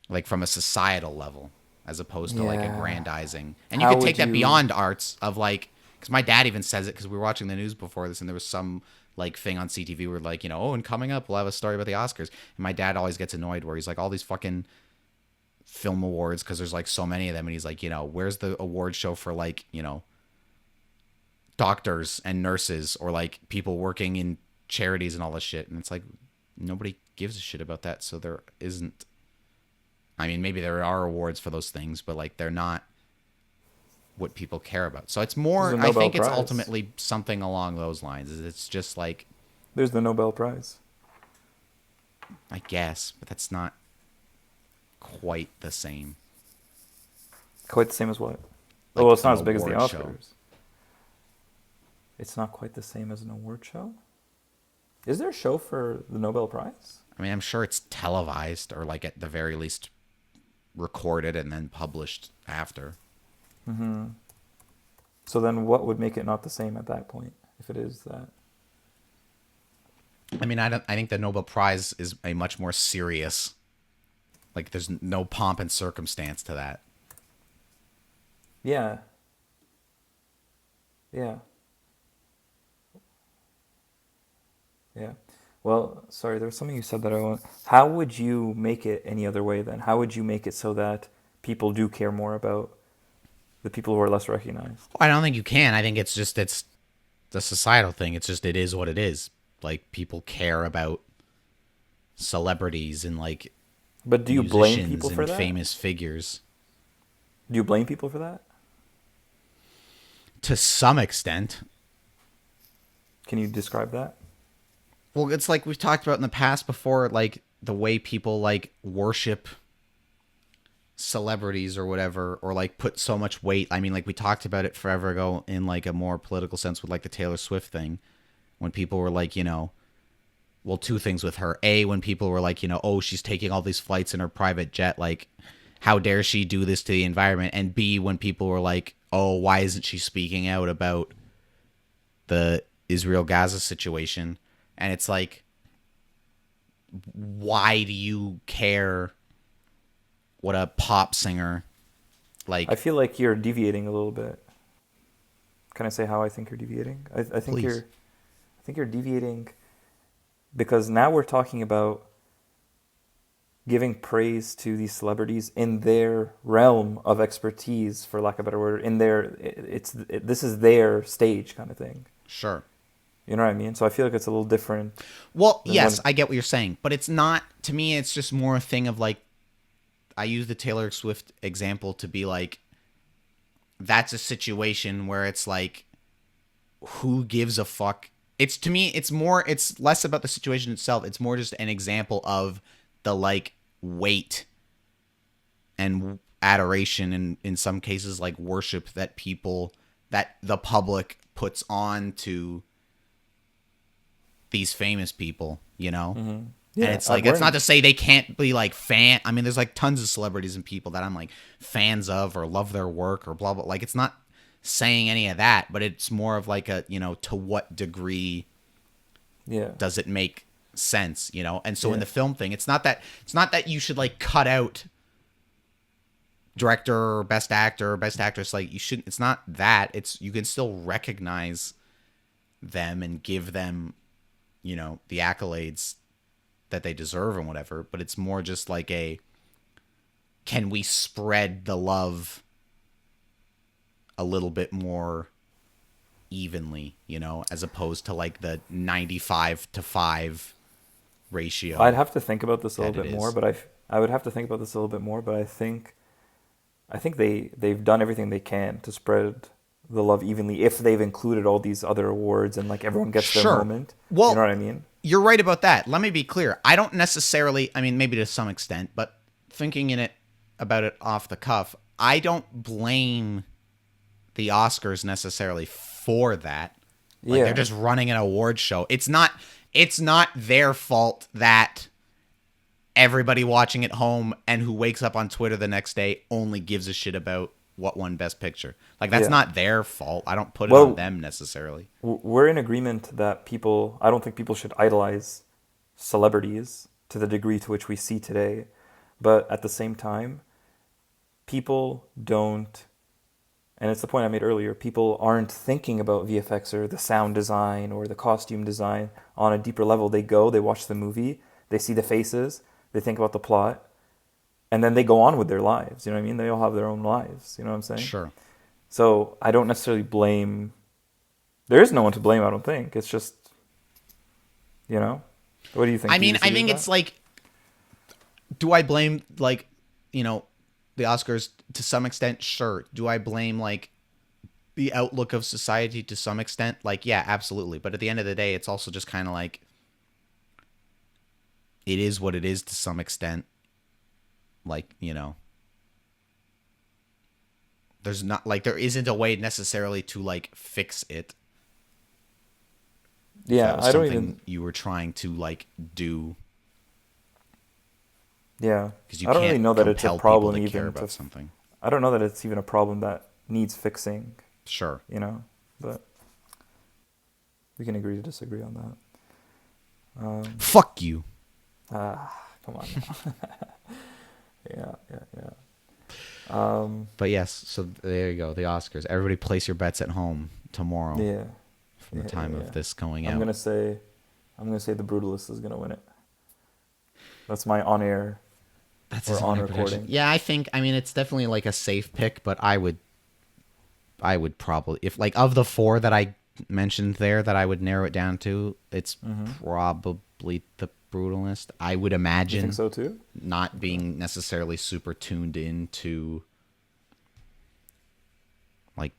[SPEAKER 1] like from a societal level, as opposed to like
[SPEAKER 2] Yeah.
[SPEAKER 1] aggrandizing. And you
[SPEAKER 2] How
[SPEAKER 1] could take
[SPEAKER 2] would
[SPEAKER 1] that
[SPEAKER 2] you?
[SPEAKER 1] beyond arts of like, because my dad even says it, because we were watching the news before this, and there was some like thing on CTV where like, oh, and coming up we'll have a story about the Oscars. And my dad always gets annoyed where he's like, all these fucking film awards, because there's like so many of them, and he's like, where's the award show for like, doctors and nurses, or like people working in charities and all this shit? And it's like, nobody gives a shit about that. So there isn't, I mean, maybe there are awards for those things, but like, they're not what people care about. So it's more,
[SPEAKER 2] There's a
[SPEAKER 1] I
[SPEAKER 2] Nobel
[SPEAKER 1] think it's
[SPEAKER 2] Prize.
[SPEAKER 1] ultimately something along those lines. It's just like,
[SPEAKER 2] There's the Nobel Prize.
[SPEAKER 1] I guess, but that's not quite the same.
[SPEAKER 2] Quite the same as what?
[SPEAKER 1] Like
[SPEAKER 2] Well, it's not
[SPEAKER 1] an
[SPEAKER 2] as big as the
[SPEAKER 1] award
[SPEAKER 2] Oscars.
[SPEAKER 1] show.
[SPEAKER 2] It's not quite the same as an award show. Is there a show for the Nobel Prize?
[SPEAKER 1] I mean, I'm sure it's televised, or like at the very least recorded and then published after.
[SPEAKER 2] So then, what would make it not the same at that point? If it is that.
[SPEAKER 1] I mean, I think the Nobel Prize is a much more serious, like, there's no pomp and circumstance to that.
[SPEAKER 2] Yeah. Yeah. Yeah. Well, sorry, there was something you said that I want. How would you make it any other way then? How would you make it so that people do care more about the people who are less recognized?
[SPEAKER 1] I don't think you can. I think it's the societal thing. It's just, it is what it is. Like, people care about celebrities and like
[SPEAKER 2] But do you blame
[SPEAKER 1] musicians
[SPEAKER 2] people for
[SPEAKER 1] and
[SPEAKER 2] that?
[SPEAKER 1] famous figures
[SPEAKER 2] Do you blame people for that?
[SPEAKER 1] to some extent.
[SPEAKER 2] Can you describe that?
[SPEAKER 1] Well, it's like we've talked about in the past before, like the way people like worship celebrities or whatever, or like put so much weight. I mean, like we talked about it forever ago in like a more political sense with like the Taylor Swift thing, when people were like, well, two things with her. A, when people were like, oh, she's taking all these flights in her private jet, like, how dare she do this to the environment? And B, when people were like, oh, why isn't she speaking out about the Israel-Gaza situation? And it's like, why do you care what a pop singer, like,
[SPEAKER 2] I feel like you're deviating a little bit. Can I say how I think you're deviating? I think
[SPEAKER 1] Please.
[SPEAKER 2] I think you're deviating because now we're talking about giving praise to these celebrities in their realm of expertise, for lack of a better word, in their this is their stage kind of thing.
[SPEAKER 1] sure.
[SPEAKER 2] You know what I mean? So I feel like it's a little different.
[SPEAKER 1] Well,
[SPEAKER 2] than
[SPEAKER 1] yes,
[SPEAKER 2] when-
[SPEAKER 1] I get what you're saying, but it's not, to me, it's just more a thing of like, I use the Taylor Swift example to be like, that's a situation where it's like, who gives a fuck? It's, to me, it's less about the situation itself. It's more just an example of the like weight and adoration and in some cases like worship that the public puts on to these famous people, you know?
[SPEAKER 2] Yeah,
[SPEAKER 1] And it's like, it's not to say they can't be like I mean, there's like tons of celebrities and people that I'm like fans of or love their work or blah, blah. Like, it's not saying any of that, but it's more of like to what degree does it make sense, you know? And so in the film thing, it's not that you should like cut out director or best actor or best actress. Like, you shouldn't, it's not that. It's, you can still recognize them and give them, the accolades that they deserve and whatever, but it's more just like can we spread the love a little bit more evenly, as opposed to like the 95-5 ratio.
[SPEAKER 2] I'd have to think about this a little bit more, but I would have to think about this a little bit more, but I think they've done everything they can to spread the love evenly if they've included all these other awards and like everyone gets their moment.
[SPEAKER 1] Well,
[SPEAKER 2] you know what I mean?
[SPEAKER 1] You're right about that. Let me be clear. I don't necessarily, I mean, maybe to some extent, but thinking about it off the cuff, I don't blame the Oscars necessarily for that. Like, they're just running an award show. It's not their fault that everybody watching at home and who wakes up on Twitter the next day only gives a shit about what won Best Picture. Like, that's not their fault. I don't put it on them necessarily.
[SPEAKER 2] We're in agreement that I don't think people should idolize celebrities to the degree to which we see today. But at the same time, people don't, and it's the point I made earlier, people aren't thinking about VFX or the sound design or the costume design on a deeper level. They watch the movie, they see the faces, they think about the plot, and then they go on with their lives. You know what I mean? They all have their own lives. You know what I'm saying?
[SPEAKER 1] Sure.
[SPEAKER 2] So I don't necessarily blame. There is no one to blame, I don't think. It's just, what do you think?
[SPEAKER 1] I mean, I think it's like, do I blame, like, the Oscars to some extent? Sure. Do I blame, like, the outlook of society to some extent? Like, yeah, absolutely. But at the end of the day, it's also just kind of like, it is what it is to some extent. Like, there's not, like, there isn't a way necessarily to, like, fix it.
[SPEAKER 2] Yeah, I don't even.
[SPEAKER 1] You were trying to, like, do.
[SPEAKER 2] Yeah,
[SPEAKER 1] because you
[SPEAKER 2] I don't
[SPEAKER 1] can't
[SPEAKER 2] really know that it's a problem
[SPEAKER 1] to care
[SPEAKER 2] even
[SPEAKER 1] about something.
[SPEAKER 2] I don't know that it's even a problem that needs fixing.
[SPEAKER 1] Sure.
[SPEAKER 2] But we can agree to disagree on that.
[SPEAKER 1] Fuck you.
[SPEAKER 2] Come on. Yeah.
[SPEAKER 1] But yes, so there you go, the Oscars. Everybody place your bets at home tomorrow.
[SPEAKER 2] Yeah.
[SPEAKER 1] From the time of this going out.
[SPEAKER 2] I'm gonna say the Brutalist is gonna win it. That's my on-air.
[SPEAKER 1] That's
[SPEAKER 2] or on recording.
[SPEAKER 1] Yeah, I mean, it's definitely like a safe pick, but I would probably, if like of the four that I mentioned there that I would narrow it down to, it's probably the Brutalist. I would imagine.
[SPEAKER 2] You think so too?
[SPEAKER 1] Not being necessarily super tuned into, like,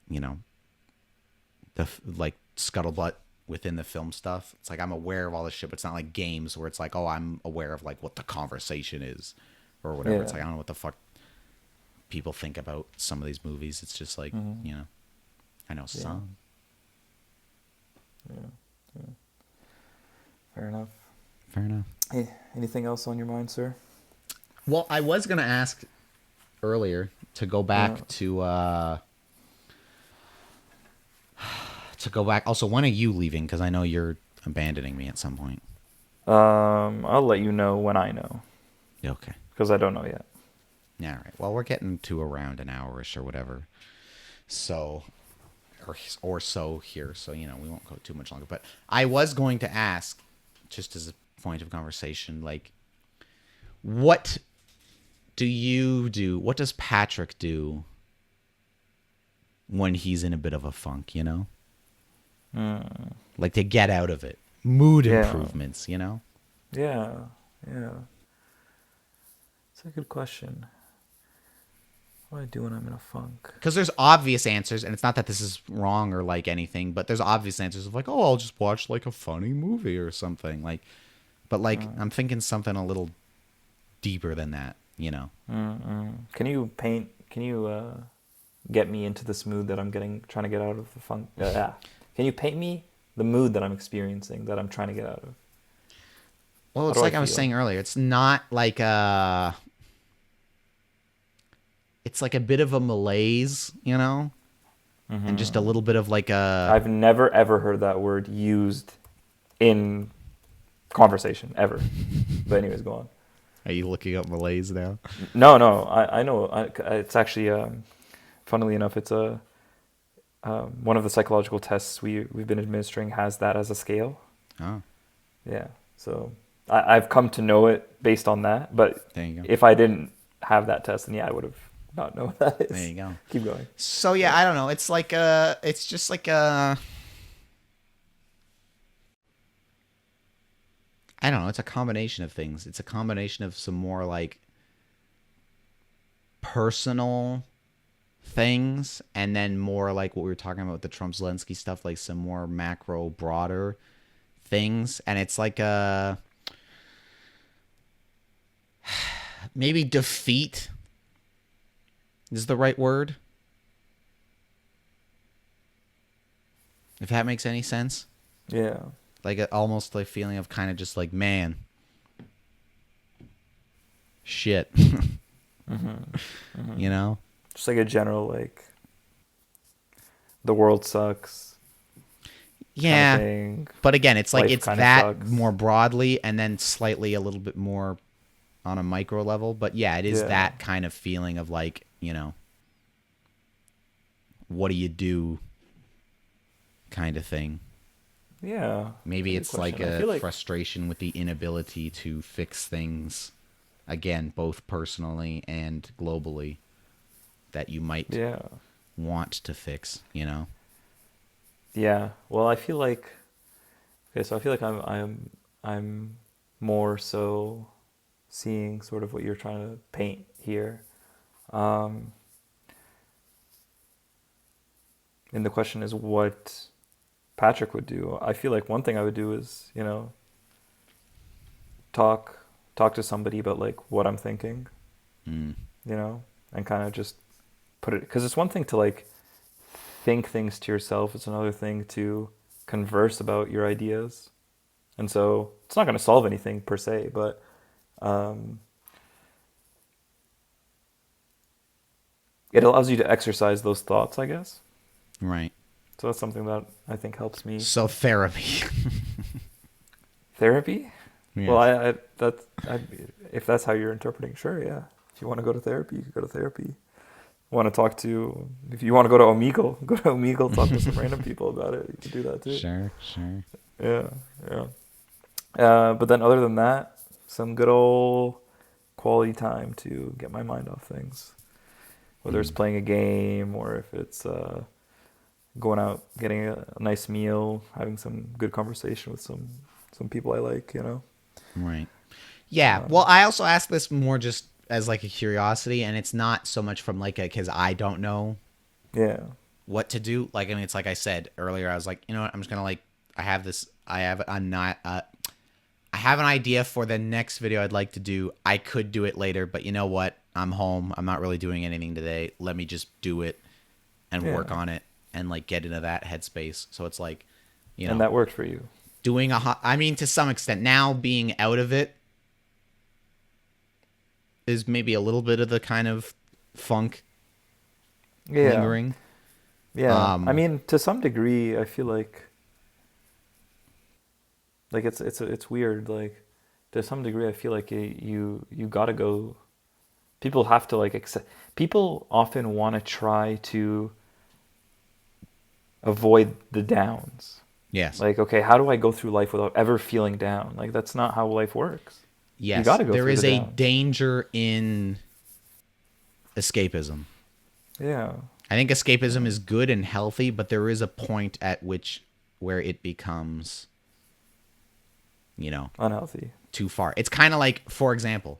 [SPEAKER 1] the like scuttlebutt within the film stuff. It's like I'm aware of all this shit, but it's not like games where it's like, oh, I'm aware of like what the conversation is or whatever. Yeah. It's like, I don't know what the fuck people think about some of these movies. It's just like, I know some.
[SPEAKER 2] Yeah. Fair enough.
[SPEAKER 1] Hey,
[SPEAKER 2] anything else on your mind, sir?
[SPEAKER 1] Well, I was going to ask earlier to go back to go back. Also, when are you leaving? Because I know you're abandoning me at some point.
[SPEAKER 2] I'll let you know when I know.
[SPEAKER 1] Okay.
[SPEAKER 2] Because I don't know yet.
[SPEAKER 1] Yeah, all right. Well, we're getting to around an hour-ish or whatever. So, or so here. So, we won't go too much longer. But I was going to ask, just as a point of conversation, like, what do you do? What does Patrick do when he's in a bit of a funk, Like, to get out of it. Mood improvements,
[SPEAKER 2] Yeah. It's a good question. What do I do when I'm in a funk?
[SPEAKER 1] Because there's obvious answers, and it's not that this is wrong or like anything, but there's obvious answers of like, oh, I'll just watch like a funny movie or something. Like, but like, I'm thinking something a little deeper than that. you know.
[SPEAKER 2] Can you paint? Can you get me into this mood that I'm trying to get out of the funk? Yeah. Can you paint me the mood that I'm experiencing that I'm trying to get out of?
[SPEAKER 1] Well,
[SPEAKER 2] How
[SPEAKER 1] it's
[SPEAKER 2] do I
[SPEAKER 1] like I was
[SPEAKER 2] feel?
[SPEAKER 1] saying earlier. It's not like a. It's like a bit of a malaise, you know, and just a little bit of like a.
[SPEAKER 2] I've never ever heard that word used in conversation ever. But anyways, go on.
[SPEAKER 1] Are you looking up malaise now?
[SPEAKER 2] No, no, I know. It's actually, funnily enough, it's one of the psychological tests we've been administering has that as a scale.
[SPEAKER 1] Oh,
[SPEAKER 2] Yeah, so I've come to know it based on that. But
[SPEAKER 1] there you go.
[SPEAKER 2] if I didn't have that test, then yeah, I would have not known what that
[SPEAKER 1] There
[SPEAKER 2] is.
[SPEAKER 1] you go.
[SPEAKER 2] Keep going.
[SPEAKER 1] So yeah,
[SPEAKER 2] Yeah.
[SPEAKER 1] I don't know. It's like a. It's just like a. I don't know. It's a combination of things. It's a combination of some more like personal things, and then more like what we were talking about with the Trump Zelensky stuff, like some more macro, broader things. And it's like a maybe defeat is the right word, if that makes any sense.
[SPEAKER 2] Yeah.
[SPEAKER 1] Like almost like feeling of kind of just like, man, shit. You know.
[SPEAKER 2] Just like a general like the world sucks kind of
[SPEAKER 1] Yeah,
[SPEAKER 2] thing.
[SPEAKER 1] but again, it's like
[SPEAKER 2] Life
[SPEAKER 1] it's
[SPEAKER 2] kind of
[SPEAKER 1] that
[SPEAKER 2] sucks.
[SPEAKER 1] more broadly, and then slightly a little bit more on a micro level. But yeah, it is
[SPEAKER 2] Yeah.
[SPEAKER 1] that kind of feeling of like, you know, what do you do kind of thing.
[SPEAKER 2] Yeah.
[SPEAKER 1] Maybe
[SPEAKER 2] Good
[SPEAKER 1] it's like
[SPEAKER 2] question. I
[SPEAKER 1] a
[SPEAKER 2] feel like
[SPEAKER 1] frustration with the inability to fix things, again, both personally and globally, that you might
[SPEAKER 2] yeah.
[SPEAKER 1] want to fix, you know?
[SPEAKER 2] Yeah. Well, I feel like okay, so I feel like I'm more so seeing sort of what you're trying to paint here. Um, and the question is what Patrick would do. I feel like one thing I would do is, talk to somebody about like what I'm thinking,
[SPEAKER 1] Mm,
[SPEAKER 2] and kind of just put it because it's one thing to like think things to yourself, it's another thing to converse about your ideas. And so it's not going to solve anything per se, but um, it allows you to exercise those thoughts, I guess.
[SPEAKER 1] right.
[SPEAKER 2] So that's something that I think helps me.
[SPEAKER 1] So therapy.
[SPEAKER 2] Therapy? Well,
[SPEAKER 1] Yes.
[SPEAKER 2] I if that's how you're interpreting, sure, yeah. If you want to go to therapy, you can go to therapy. If you want to go to Omegle, go to Omegle, talk to some random people about it. You can do that too.
[SPEAKER 1] Sure, sure.
[SPEAKER 2] Yeah, yeah. But then other than that, some good old quality time to get my mind off things. Whether it's
[SPEAKER 1] Mm,
[SPEAKER 2] playing a game or if it's going out, getting a nice meal, having some good conversation with some people I like.
[SPEAKER 1] right. Yeah. Well, I also ask this more just as like a curiosity, and it's not so much from like a because I don't know
[SPEAKER 2] Yeah.
[SPEAKER 1] what to do. Like, I mean, it's like I said earlier. I was like, you know what? I'm just gonna like. I have this. I have a not. I have an idea for the next video I'd like to do. I could do it later, but you know what? I'm home. I'm not really doing anything today. Let me just do it and
[SPEAKER 2] Yeah.
[SPEAKER 1] work on it and like get into that headspace. So it's like, you
[SPEAKER 2] And
[SPEAKER 1] know,
[SPEAKER 2] that worked for you.
[SPEAKER 1] doing I mean, to some extent, now being out of it is maybe a little bit of the kind of funk
[SPEAKER 2] Yeah.
[SPEAKER 1] lingering.
[SPEAKER 2] Yeah. I mean, to some degree, I feel like it's weird. Like to some degree, I feel like you gotta go. People have to like accept. People often want to try to avoid the downs.
[SPEAKER 1] Yes.
[SPEAKER 2] Like, okay, how do I go through life without ever feeling down? Like that's not how life works. You got
[SPEAKER 1] Yes.
[SPEAKER 2] to go
[SPEAKER 1] There
[SPEAKER 2] through the
[SPEAKER 1] is a
[SPEAKER 2] downs.
[SPEAKER 1] danger in escapism.
[SPEAKER 2] Yeah.
[SPEAKER 1] I think escapism is good and healthy, but there is a point at which where it becomes, you know,
[SPEAKER 2] Unhealthy.
[SPEAKER 1] too far. It's kind of like, for example,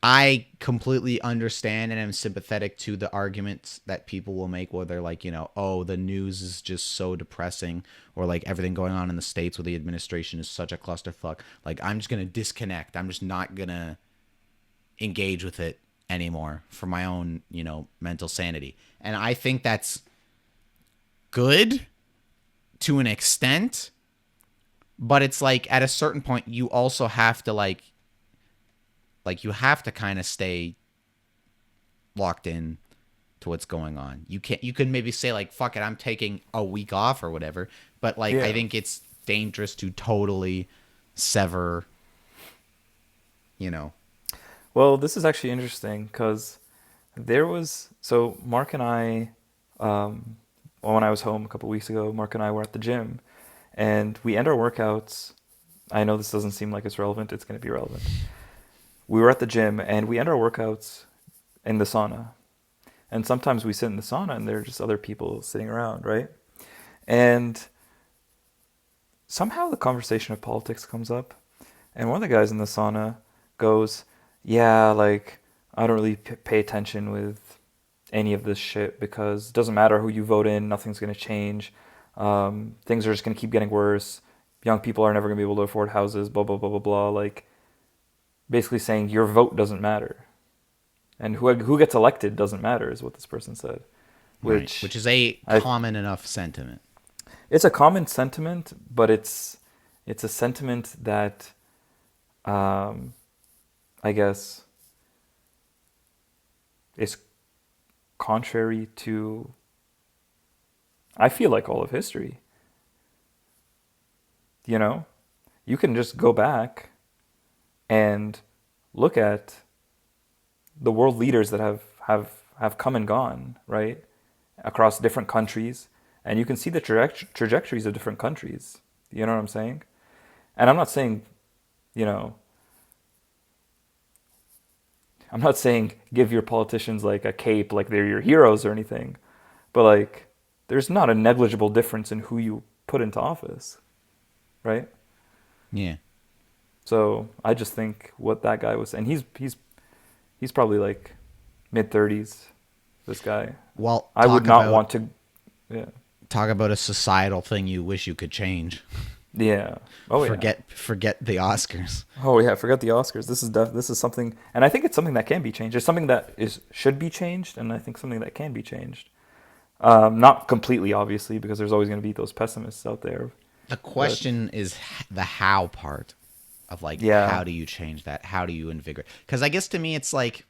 [SPEAKER 1] I completely understand and am sympathetic to the arguments that people will make where they're like, oh, the news is just so depressing, or like everything going on in the States with the administration is such a clusterfuck. Like, I'm just going to disconnect. I'm just not going to engage with it anymore for my own, mental sanity. And I think that's good to an extent, but it's like at a certain point you also have to you have to kind of stay locked in to what's going on. You can maybe say like fuck it, I'm taking a week off or whatever, but like I
[SPEAKER 2] Yeah.
[SPEAKER 1] think it's dangerous to totally sever, you know.
[SPEAKER 2] Well, this is actually interesting because Mark and I, well, when I was home a couple weeks ago, Mark and I were at the gym, and we end our workouts. I know this doesn't seem like it's relevant. It's going to be relevant. We were at the gym, and we end our workouts in the sauna. And sometimes we sit in the sauna, and there are just other people sitting around, right? And somehow the conversation of politics comes up, and one of the guys in the sauna goes, "Yeah, like I don't really pay attention with any of this shit because it doesn't matter who you vote in, nothing's gonna change. Things are just gonna keep getting worse. Young people are never gonna be able to afford houses. Blah blah blah blah blah." Like basically saying your vote doesn't matter, and who gets elected doesn't matter is what this person said.
[SPEAKER 1] Right,
[SPEAKER 2] Which
[SPEAKER 1] which is a
[SPEAKER 2] I
[SPEAKER 1] common enough sentiment.
[SPEAKER 2] it's a common sentiment, but it's a sentiment that um, I guess is contrary to, I feel like, all of history. You know, you can just go back and look at the world leaders that have come and gone, right, across different countries, and you can see the trajectories of different countries. You know what I'm saying? And you know, I'm not saying give your politicians like a cape, like they're your heroes or anything, but like there's not a negligible difference in who you put into office, right?
[SPEAKER 1] Yeah.
[SPEAKER 2] So I just think what that guy was, and he's probably like mid 30s. This guy,
[SPEAKER 1] Well,
[SPEAKER 2] I would not want to. Yeah,
[SPEAKER 1] talk about a societal thing you wish you could change.
[SPEAKER 2] yeah. Oh yeah.
[SPEAKER 1] Forget the Oscars.
[SPEAKER 2] Oh yeah. Forget the Oscars. This is something, and I think it's something that can be changed. It's something that is should be changed, and I think something that can be changed. Not completely, obviously, because there's always going to be those pessimists out there.
[SPEAKER 1] The
[SPEAKER 2] But
[SPEAKER 1] question is the how part of like
[SPEAKER 2] yeah.
[SPEAKER 1] how do you change that? How do you invigorate? Because I guess to me it's like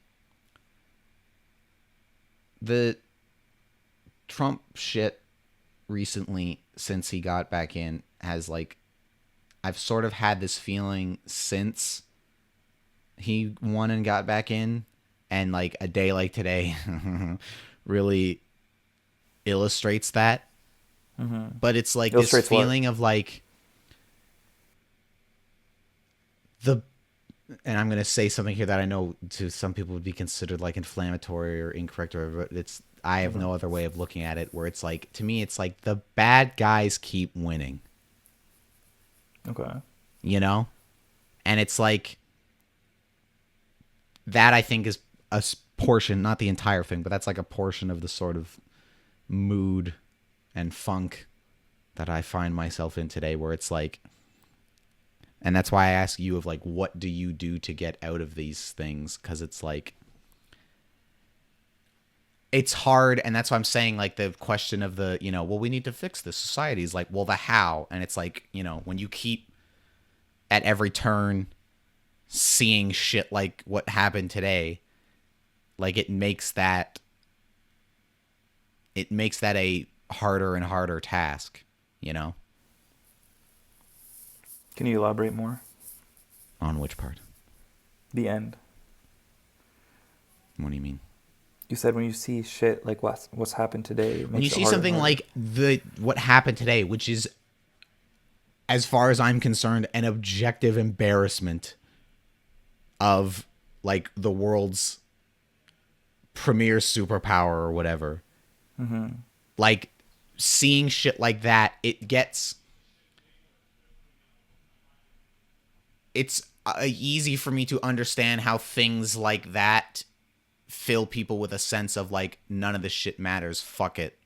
[SPEAKER 1] the Trump shit recently since he got back in has like I've sort of had this feeling since he won and got back in, and like a day like today really illustrates that. But it's like this
[SPEAKER 2] Illustrates what?
[SPEAKER 1] feeling of like the and I'm going to say something here that I know to some people would be considered like inflammatory or incorrect, or but it's I have no other way of looking at it, where it's like to me it's like the bad guys keep winning,
[SPEAKER 2] Okay.
[SPEAKER 1] you know? And it's like that I think is portion, not the entire thing, but that's like a portion of the sort of mood and funk that I find myself in today, where it's like, and that's why I ask you of like, what do you do to get out of these things? Because it's like, it's hard, and that's why I'm saying like the question of the, well, we need to fix this society is like, well, the how, and it's like, when you keep at every turn seeing shit like what happened today, like it makes that a harder and harder task, you know?
[SPEAKER 2] Can you elaborate more?
[SPEAKER 1] On which part?
[SPEAKER 2] The end.
[SPEAKER 1] What do you mean?
[SPEAKER 2] You said when you see shit like what's happened today, it
[SPEAKER 1] When you
[SPEAKER 2] makes it
[SPEAKER 1] see
[SPEAKER 2] harder and
[SPEAKER 1] something
[SPEAKER 2] harder.
[SPEAKER 1] like what happened today, which is, as far as I'm concerned, an objective embarrassment of like the world's premier superpower or whatever. Like seeing shit like that, it's easy for me to understand how things like that fill people with a sense of like none of this shit matters, fuck it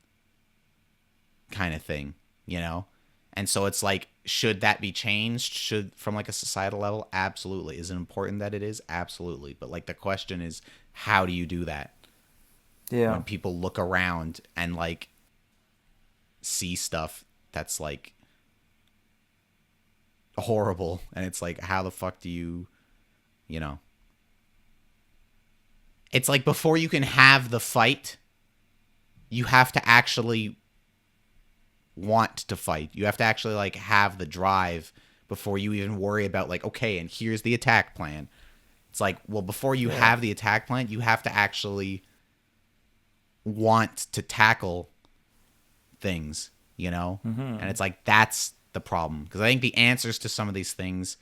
[SPEAKER 1] kind of thing, you know? And so it's like, should that be changed? Should, from like a societal level? Absolutely. Is it important that it is? Absolutely. But like the question is, how do you do that
[SPEAKER 2] Yeah.
[SPEAKER 1] when people look around and like see stuff that's like horrible, and it's like, how the fuck do you, you know? It's like before you can have the fight, you have to actually want to fight. You have to actually like have the drive before you even worry about like, okay, and here's the attack plan. It's like, well, before you
[SPEAKER 2] Yeah.
[SPEAKER 1] have the attack plan, you have to actually want to tackle things, you know? And it's like, that's the problem. Because I think the answers to some of these things,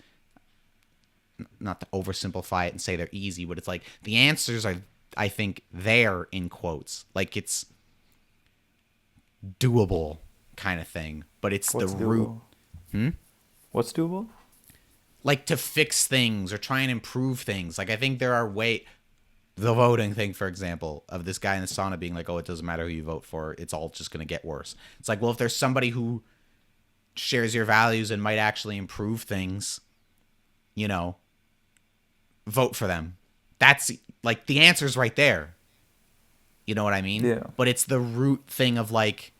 [SPEAKER 1] not to oversimplify it and say they're easy, but it's like the answers are, I think, there in quotes. Like it's doable kind of thing, but it's
[SPEAKER 2] What's
[SPEAKER 1] the root.
[SPEAKER 2] doable? What's doable?
[SPEAKER 1] Like to fix things or try and improve things. Like I think there are the voting thing, for example, of this guy in the sauna being like, oh, it doesn't matter who you vote for, it's all just going to get worse. It's like, well, if there's somebody who shares your values and might actually improve things, you know, vote for them. That's like the answer's right there. You know what I mean?
[SPEAKER 2] Yeah.
[SPEAKER 1] But it's the root thing of like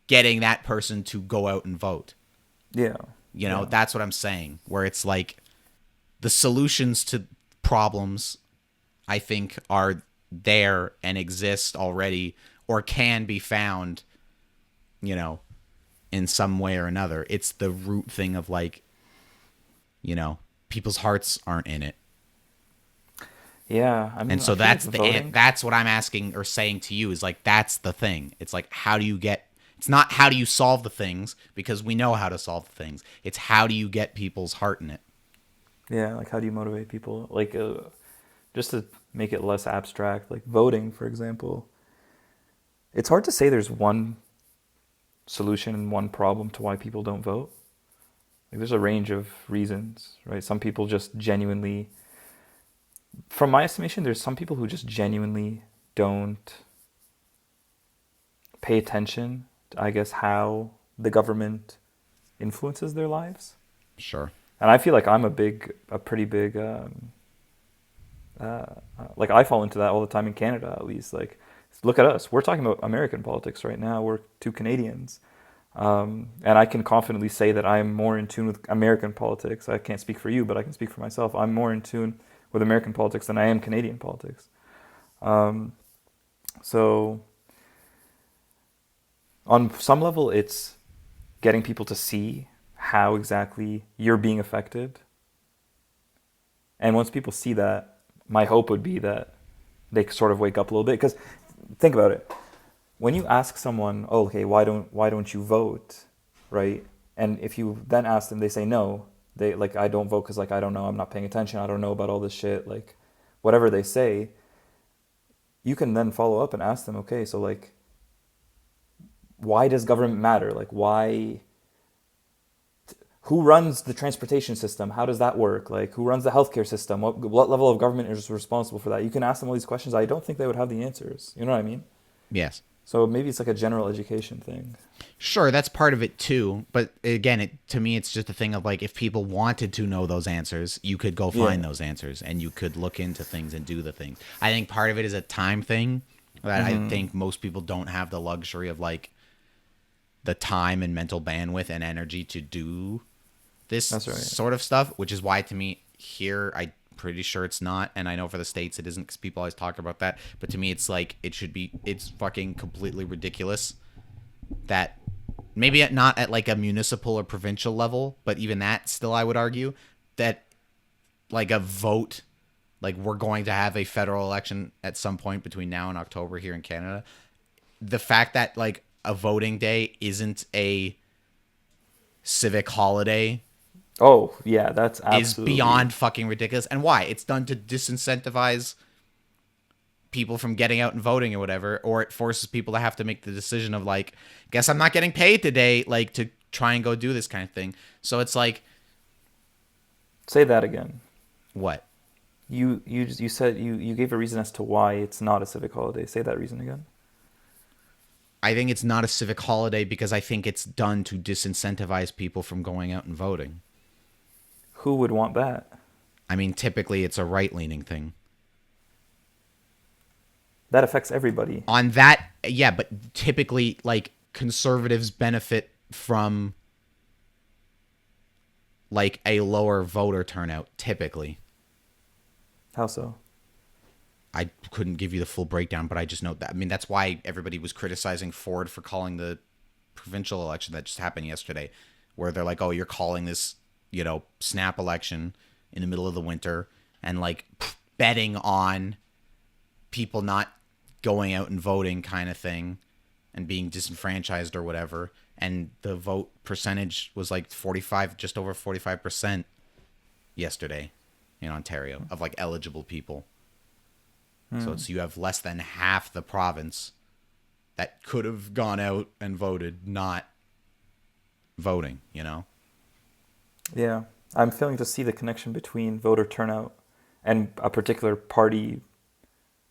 [SPEAKER 1] getting that person to go out and vote.
[SPEAKER 2] Yeah.
[SPEAKER 1] You know,
[SPEAKER 2] Yeah.
[SPEAKER 1] that's what I'm saying. Where it's like the solutions to problems, I think, are there and exist already or can be found, you know, in some way or another. It's the root thing of like, you know, people's hearts aren't in it.
[SPEAKER 2] Yeah. I mean,
[SPEAKER 1] And so
[SPEAKER 2] I feel like voting.
[SPEAKER 1] that's what I'm asking or saying to you is like, that's the thing. It's like, how do you get, it's not how do you solve the things, because we know how to solve the things. It's how do you get people's heart in it?
[SPEAKER 2] Yeah. Like, how do you motivate people? Like, just to make it less abstract, like voting, for example. It's hard to say there's one solution and one problem to why people don't vote. Like, there's a range of reasons, right? Some people just genuinely, from my estimation, there's some people who just genuinely don't pay attention to, I guess, how the government influences their lives.
[SPEAKER 1] Sure.
[SPEAKER 2] And I feel like I'm a pretty big, like I fall into that all the time in Canada, at least. Like, look at us. We're talking about American politics right now. We're two Canadians. And I can confidently say that I'm more in tune with American politics. I can't speak for you, but I can speak for myself. I'm more in tune with American politics than I am Canadian politics. So on some level, it's getting people to see how exactly you're being affected. And once people see that, my hope would be that they sort of wake up a little bit. Because think about it. When you ask someone, oh, okay, why don't you vote, right? And if you then ask them, they say no. They like, I don't vote because like I don't know, I'm not paying attention, I don't know about all this shit. Like, whatever they say, you can then follow up and ask them, okay, so like, why does government matter? Like, why? Who runs the transportation system? How does that work? Like, who runs the healthcare system? What level of government is responsible for that? You can ask them all these questions. I don't think they would have the answers. You know what I mean?
[SPEAKER 1] Yes.
[SPEAKER 2] So maybe it's like a general education thing.
[SPEAKER 1] Sure, that's part of it too. But again, to me, it's just a thing of like, if people wanted to know those answers, you could go find those answers and you could look into things and do the things. I think part of it is a time thing that I think most people don't have the luxury of like the time and mental bandwidth and energy to do this sort of stuff, which is why to me here, I'm pretty sure it's not. And I know for the States it isn't because people always talk about that. But to me, it's like, it's fucking completely ridiculous that maybe not at like a municipal or provincial level, but even that still, I would argue that like a vote, like we're going to have a federal election at some point between now and October here in Canada. The fact that like a voting day isn't a civic holiday
[SPEAKER 2] Oh, yeah, that's absolutely...
[SPEAKER 1] is beyond fucking ridiculous. And why? It's done to disincentivize people from getting out and voting or whatever, or it forces people to have to make the decision of like, guess I'm not getting paid today, like to try and go do this kind of thing. So it's like,
[SPEAKER 2] Say that again.
[SPEAKER 1] What?
[SPEAKER 2] You said you gave a reason as to why it's not a civic holiday. Say that reason again.
[SPEAKER 1] I think it's not a civic holiday because I think it's done to disincentivize people from going out and voting.
[SPEAKER 2] Who would want that?
[SPEAKER 1] I mean, typically it's a right-leaning thing.
[SPEAKER 2] That affects everybody.
[SPEAKER 1] On that, yeah, but typically, like, conservatives benefit from, like, a lower voter turnout, typically.
[SPEAKER 2] How so?
[SPEAKER 1] I couldn't give you the full breakdown, but I just know that. I mean, that's why everybody was criticizing Ford for calling the provincial election that just happened yesterday, where they're like, oh, you're calling this, snap election in the middle of the winter and, like, betting on people not going out and voting kind of thing and being disenfranchised or whatever. And the vote percentage was like 45, just over 45% yesterday in Ontario of like eligible people. So it's, you have less than half the province that could have gone out and voted not voting,
[SPEAKER 2] Yeah, I'm failing to see the connection between voter turnout and a particular party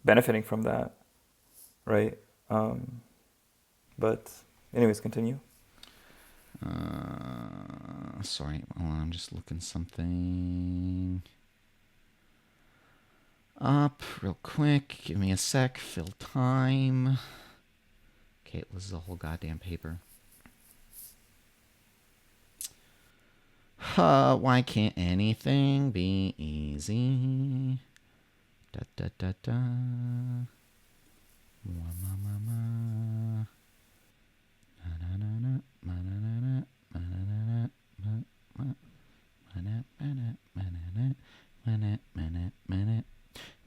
[SPEAKER 2] benefiting from that, right? But anyways, continue.
[SPEAKER 1] Sorry, hold on, I'm just looking something up real quick. Give me a sec. Fill time. Okay, this is a whole goddamn paper. Why can't anything be easy? Da da da da. Ma ma ma ma. Na na na na. Ma na na na. Ma na na na. Ma ma. Ma na ma na. Ma na na. Ma na ma na ma na.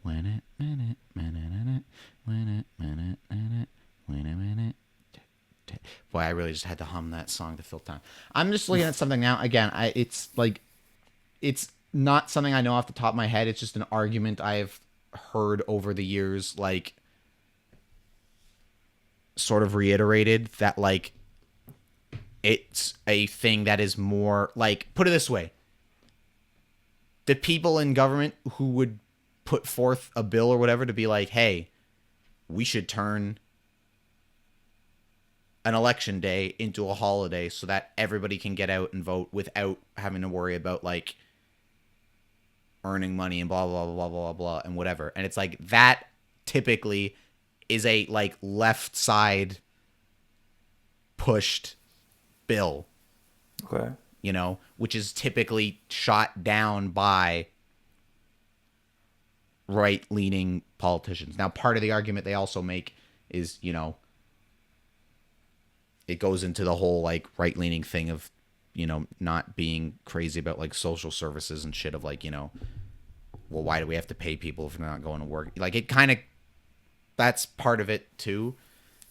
[SPEAKER 1] Ma na ma na. Ma na na na. Ma na ma na ma na. Ma na ma na. Boy, I really just had to hum that song to fill time. I'm just looking at something now. Again, it's not something I know off the top of my head. It's just an argument I've heard over the years, like, sort of reiterated that, like, it's a thing that is more, like, put it this way. The people in government who would put forth a bill or whatever to be like, hey, we should turn an election day into a holiday so that everybody can get out and vote without having to worry about, like, earning money and blah, blah, blah, blah, blah, blah, and whatever. And it's like that typically is a, like, left side pushed bill.
[SPEAKER 2] Okay.
[SPEAKER 1] Which is typically shot down by right-leaning politicians. Now, part of the argument they also make is, it goes into the whole, like, right-leaning thing of, not being crazy about, like, social services and shit of, like, well, why do we have to pay people if they're not going to work? Like, it kind of, that's part of it too.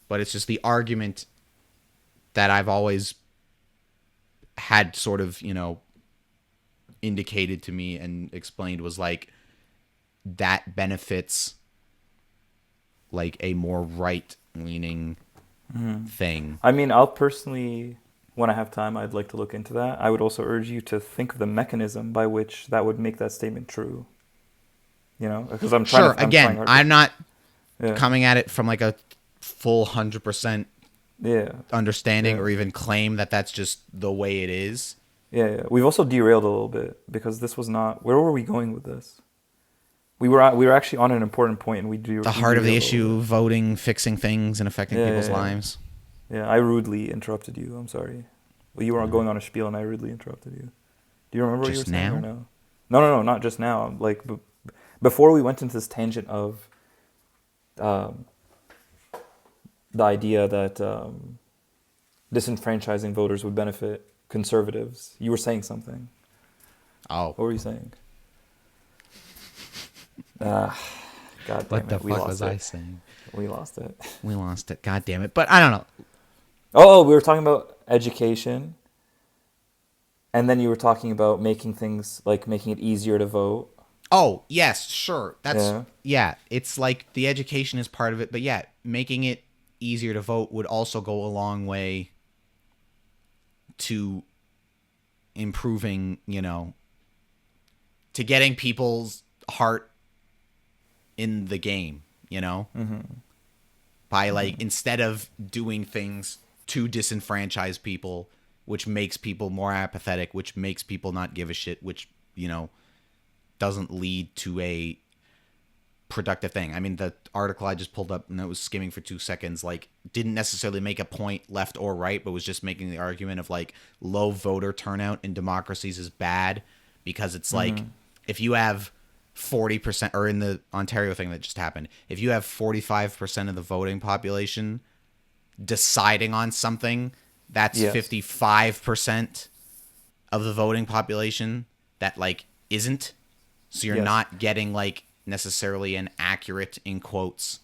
[SPEAKER 1] But it's just the argument that I've always had sort of, indicated to me and explained was, like, that benefits, like, a more right-leaning thing.
[SPEAKER 2] I mean, I'll personally, when I have time, I'd like to look into that. I would also urge you to think of the mechanism by which that would make that statement true. Because I'm trying.
[SPEAKER 1] Sure. Again, I'm not
[SPEAKER 2] Yeah.
[SPEAKER 1] coming at it from, like, a full 100%
[SPEAKER 2] Yeah.
[SPEAKER 1] understanding
[SPEAKER 2] Yeah.
[SPEAKER 1] or even claim that that's just the way it is.
[SPEAKER 2] Yeah. We've also derailed a little bit because this was not. Where were we going with this? We were actually on an important point, and
[SPEAKER 1] The heart of the issue: voting, fixing things, and affecting people's lives.
[SPEAKER 2] Yeah, I rudely interrupted you. I'm sorry. Well, you were going on a spiel, and I rudely interrupted you. Do you remember what you were saying or no? No, not just now. Like before we went into this tangent of the idea that disenfranchising voters would benefit conservatives. You were saying something.
[SPEAKER 1] Oh.
[SPEAKER 2] What were you saying? God damn it.
[SPEAKER 1] What the fuck was I saying?
[SPEAKER 2] We lost it.
[SPEAKER 1] We lost it. God damn it. But I don't know.
[SPEAKER 2] Oh, we were talking about education. And then you were talking about making things, like making it easier to vote.
[SPEAKER 1] Oh, yes, sure. Yeah, it's like the education is part of it. But yeah, making it easier to vote would also go a long way to improving, to getting people's heart in the game, by like instead of doing things to disenfranchise people, which makes people more apathetic, which makes people not give a shit, which doesn't lead to a productive thing. I mean, the article I just pulled up and it was skimming for 2 seconds, like didn't necessarily make a point left or right, but was just making the argument of like low voter turnout in democracies is bad because it's like if you have 40%, or in the Ontario thing that just happened, if you have 45% of the voting population deciding on something, that's 55% of the voting population that like isn't. So you're not getting like necessarily an accurate, in quotes,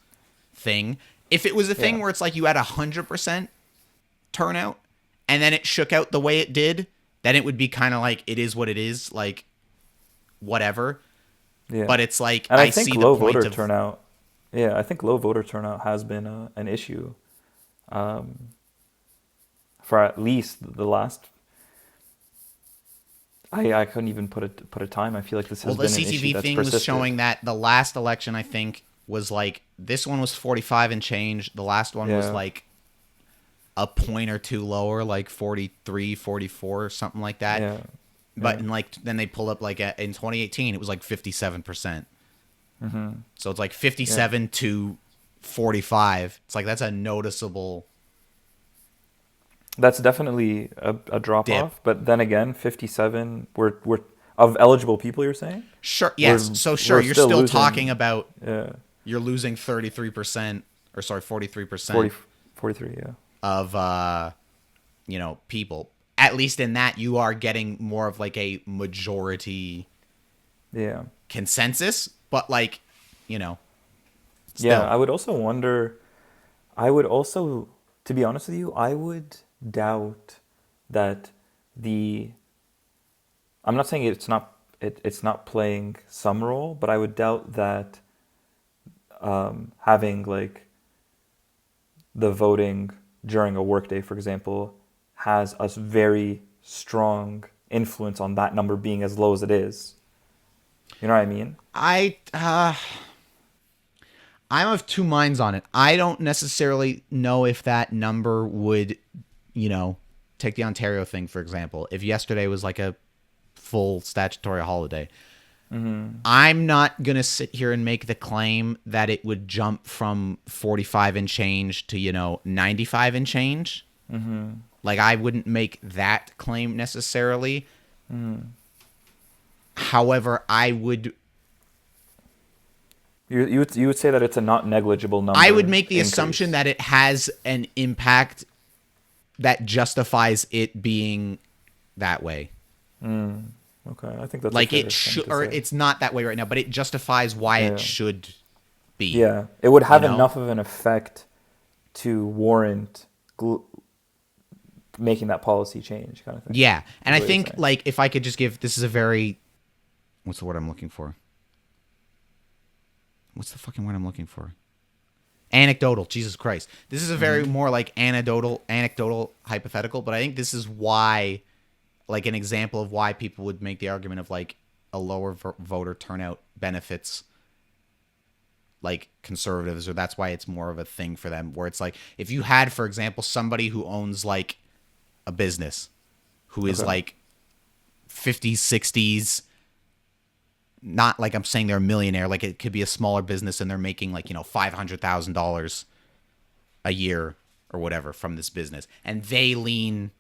[SPEAKER 1] thing. If it was a thing where it's like you had 100% turnout and then it shook out the way it did, then it would be kind of like it is what it is, like whatever.
[SPEAKER 2] Yeah.
[SPEAKER 1] But it's like
[SPEAKER 2] and
[SPEAKER 1] I
[SPEAKER 2] think
[SPEAKER 1] see
[SPEAKER 2] low
[SPEAKER 1] the point
[SPEAKER 2] voter
[SPEAKER 1] of
[SPEAKER 2] turnout. Yeah, I think low voter turnout has been an issue for at least the last. I couldn't even put a time. I feel like this has
[SPEAKER 1] the
[SPEAKER 2] been an issue
[SPEAKER 1] CTV
[SPEAKER 2] that's
[SPEAKER 1] thing
[SPEAKER 2] persisted.
[SPEAKER 1] was showing that the last election, I think, was like this one was 45 and change. The last one was like a point or two lower, like 43, 44, something like that.
[SPEAKER 2] Yeah.
[SPEAKER 1] But in like then they pulled up like in 2018, it was like 57%. So it's like 57 to 45. It's like that's a noticeable.
[SPEAKER 2] That's definitely a drop
[SPEAKER 1] Dip.
[SPEAKER 2] off. But then again, 57. We're of eligible people. You're saying?
[SPEAKER 1] Sure. Yes.
[SPEAKER 2] We're
[SPEAKER 1] You're still
[SPEAKER 2] losing,
[SPEAKER 1] talking about.
[SPEAKER 2] Yeah.
[SPEAKER 1] You're losing 33%, or sorry, 43%.
[SPEAKER 2] 43. Yeah.
[SPEAKER 1] Of people. At least in that, you are getting more of like a majority.
[SPEAKER 2] Yeah.
[SPEAKER 1] Consensus, but like, still.
[SPEAKER 2] Yeah, I would also wonder. To be honest with you, I would doubt that I'm not saying it's not playing some role, but I would doubt that having like the voting during a workday, for example, has a very strong influence on that number being as low as it is. You know what I mean?
[SPEAKER 1] I'm of two minds on it. I don't necessarily know if that number would, take the Ontario thing, for example. If yesterday was like a full statutory holiday, I'm not going to sit here and make the claim that it would jump from 45 and change to, 95 and change. Like, I wouldn't make that claim necessarily. However, I would...
[SPEAKER 2] You would say that it's a not negligible number.
[SPEAKER 1] I would make the
[SPEAKER 2] increase.
[SPEAKER 1] assumption that it has an impact that justifies it being that way.
[SPEAKER 2] Okay, I think that's
[SPEAKER 1] like
[SPEAKER 2] a fair
[SPEAKER 1] it should,
[SPEAKER 2] thing to
[SPEAKER 1] or
[SPEAKER 2] say.
[SPEAKER 1] it's not that way right now, but it justifies why it should be.
[SPEAKER 2] Yeah, it would have enough of an effect to warrant making that policy change, kind of thing.
[SPEAKER 1] Yeah, and I think like if I could just give, this is a very, what's the word I'm looking for? What's the fucking word I'm looking for? Anecdotal. Jesus Christ. This is a very more like anecdotal hypothetical, but I think this is why, like an example of why people would make the argument of like a lower voter turnout benefits like conservatives, or that's why it's more of a thing for them, where it's like if you had, for example, somebody who owns like a business who is like 50s, 60s, not like I'm saying they're a millionaire, like it could be a smaller business and they're making like, $500,000 a year or whatever from this business, and they lean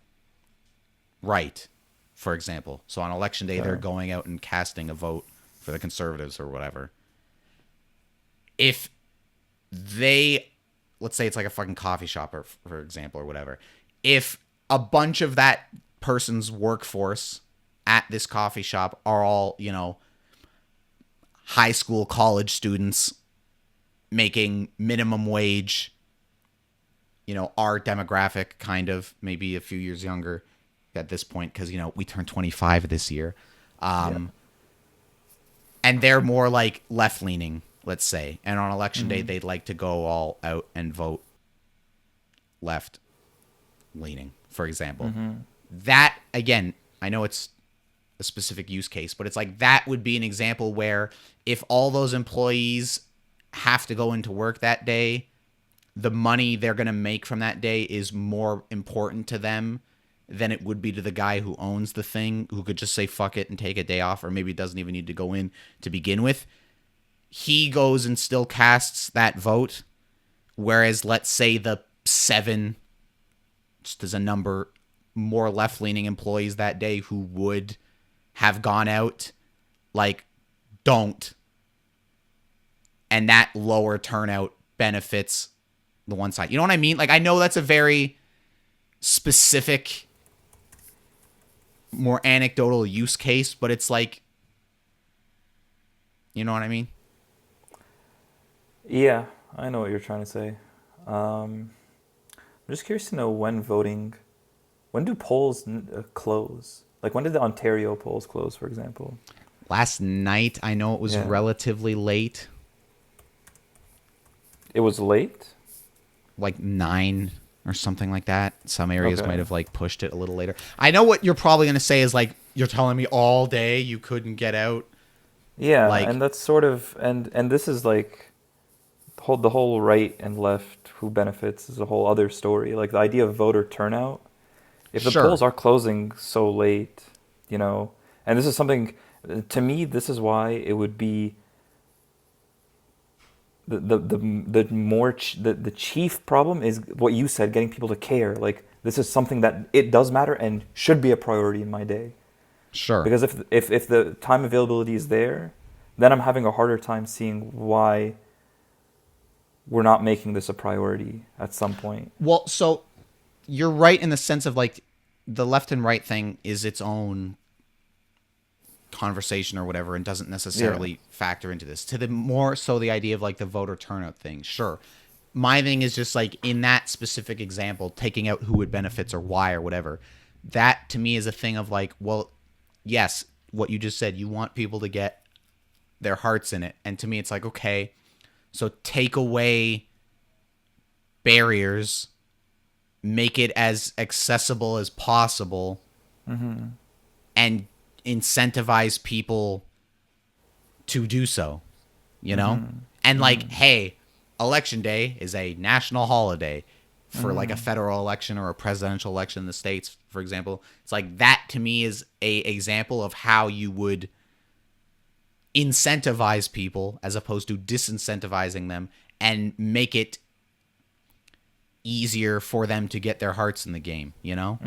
[SPEAKER 1] right, for example. So on election day, they're going out and casting a vote for the conservatives or whatever. If they, let's say it's like a fucking coffee shop, or for example, or whatever. If a bunch of that person's workforce at this coffee shop are all, high school, college students making minimum wage, our demographic, kind of, maybe a few years younger at this point, because, we turned 25 this year. And they're more like left-leaning, let's say. And on election day, they'd like to go all out and vote left-leaning, for example. That, again, I know it's a specific use case, but it's like that would be an example where if all those employees have to go into work that day, the money they're going to make from that day is more important to them than it would be to the guy who owns the thing, who could just say fuck it and take a day off, or maybe doesn't even need to go in to begin with. He goes and still casts that vote, whereas let's say the 7, just as a number, more left-leaning employees that day who would have gone out, like, don't. And that lower turnout benefits the one side. You know what I mean? Like, I know that's a very specific, more anecdotal use case, but it's like, you know what I mean?
[SPEAKER 2] Yeah, I know what you're trying to say. I'm just curious to know when do polls close? Like, when did the Ontario polls close, for example?
[SPEAKER 1] Last night, I know it was
[SPEAKER 2] Yeah.
[SPEAKER 1] relatively late,
[SPEAKER 2] It was late?
[SPEAKER 1] like 9 or something like that. Some areas
[SPEAKER 2] Okay.
[SPEAKER 1] might have like pushed it a little later. I know what you're probably going to say is like, you're telling me all day you couldn't get out.
[SPEAKER 2] Yeah,
[SPEAKER 1] Like,
[SPEAKER 2] and that's sort of and this is like the whole right and left who benefits is a whole other story. Like the idea of voter turnout. If the
[SPEAKER 1] sure,
[SPEAKER 2] polls are closing so late, and this is something to me. This is why it would be the chief problem is what you said, getting people to care. Like this is something that it does matter and should be a priority in my day.
[SPEAKER 1] sure.
[SPEAKER 2] Because if the time availability is there, then I'm having a harder time seeing why we're not making this a priority at some point.
[SPEAKER 1] Well, so you're right in the sense of like the left and right thing is its own conversation or whatever and doesn't necessarily factor into this. To the more so the idea of like the voter turnout thing, sure. My thing is just like in that specific example, taking out who it benefits or why or whatever. That to me is a thing of like, well, yes, what you just said, you want people to get their hearts in it. And to me, it's like, okay, so take away barriers, make it as accessible as possible, and incentivize people to do so, you know? And like, hey, election day is a national holiday for like a federal election or a presidential election in the States, for example. It's like that to me is a example of how you would incentivize people as opposed to disincentivizing them and make it easier for them to get their hearts in the game, you know?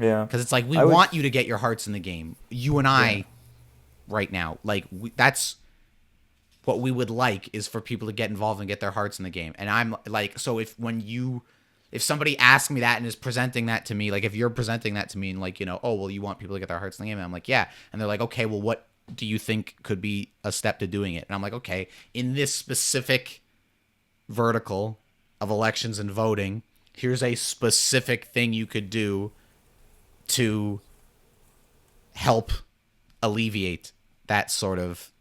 [SPEAKER 2] Yeah,
[SPEAKER 1] Because it's like we
[SPEAKER 2] I would-
[SPEAKER 1] want you to get your hearts in the game. You and I,
[SPEAKER 2] Yeah.
[SPEAKER 1] right now, like that's what we would like is for people to get involved and get their hearts in the game. And I'm like, so if somebody asks me that and is presenting that to me, like if you're presenting that to me and like, oh, well, you want people to get their hearts in the game, and I'm like, yeah, and they're like, okay, well, what do you think could be a step to doing it? And I'm like, okay, in this specific vertical of elections and voting, here's a specific thing you could do to help alleviate that sort of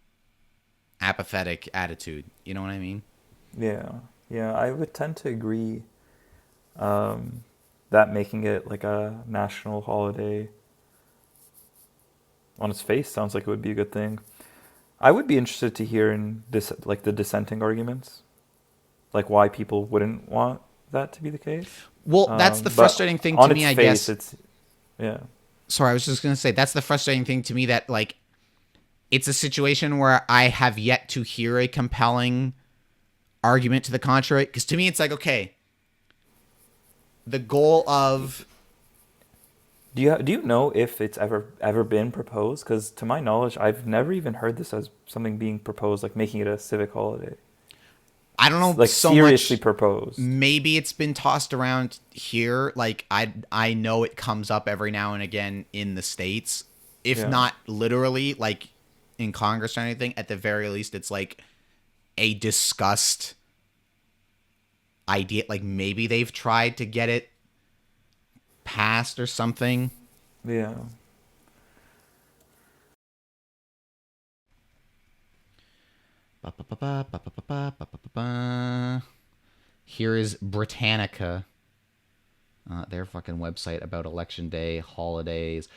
[SPEAKER 1] apathetic attitude. You know what I mean?
[SPEAKER 2] yeah, I would tend to agree that making it like a national holiday on its face sounds like it would be a good thing. I would be interested to hear in like the dissenting arguments, like why people wouldn't want that to be the case.
[SPEAKER 1] Well, that's the
[SPEAKER 2] But
[SPEAKER 1] frustrating thing to
[SPEAKER 2] on
[SPEAKER 1] me,
[SPEAKER 2] its
[SPEAKER 1] I
[SPEAKER 2] face,
[SPEAKER 1] guess.
[SPEAKER 2] it's yeah,
[SPEAKER 1] Sorry, I was just going to say that's the frustrating thing to me, that like it's a situation where I have yet to hear a compelling argument to the contrary. Because to me, it's like, okay, the goal of
[SPEAKER 2] Do you know if it's ever been proposed? Because to my knowledge, I've never even heard this as something being proposed, like making it a civic holiday,
[SPEAKER 1] I don't know
[SPEAKER 2] like
[SPEAKER 1] so
[SPEAKER 2] seriously
[SPEAKER 1] much.
[SPEAKER 2] proposed.
[SPEAKER 1] Maybe it's been tossed around here. Like I know it comes up every now and again in the States, if
[SPEAKER 2] Yeah.
[SPEAKER 1] not literally like in Congress or anything. At the very least, it's like a discussed idea. Like maybe they've tried to get it passed or something.
[SPEAKER 2] Yeah.
[SPEAKER 1] Here is Britannica, their fucking website about election day holidays.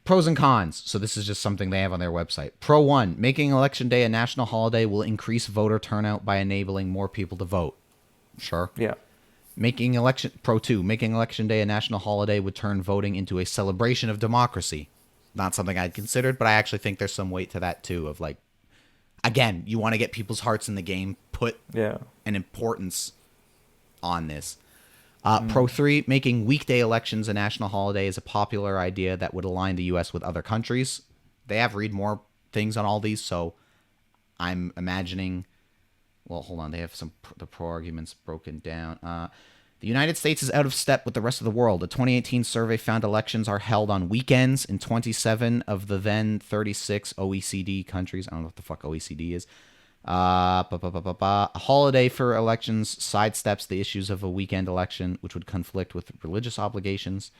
[SPEAKER 1] Pros and cons. So this is just something they have on their website. Pro 1, making Election Day a national holiday will increase voter turnout by enabling more people to vote. Sure.
[SPEAKER 2] Yeah.
[SPEAKER 1] Pro 2, making Election Day a national holiday would turn voting into a celebration of democracy. Not something I'd considered, but I actually think there's some weight to that too, of like, again, you want to get people's hearts in the game, put an importance on this. Pro 3, making weekday elections a national holiday is a popular idea that would align the U.S. with other countries. They have read more things on all these, so I'm imagining... Well, hold on. They have the pro arguments broken down. The United States is out of step with the rest of the world. A 2018 survey found elections are held on weekends in 27 of the then 36 OECD countries. I don't know what the fuck OECD is. A holiday for elections sidesteps the issues of a weekend election, which would conflict with religious obligations.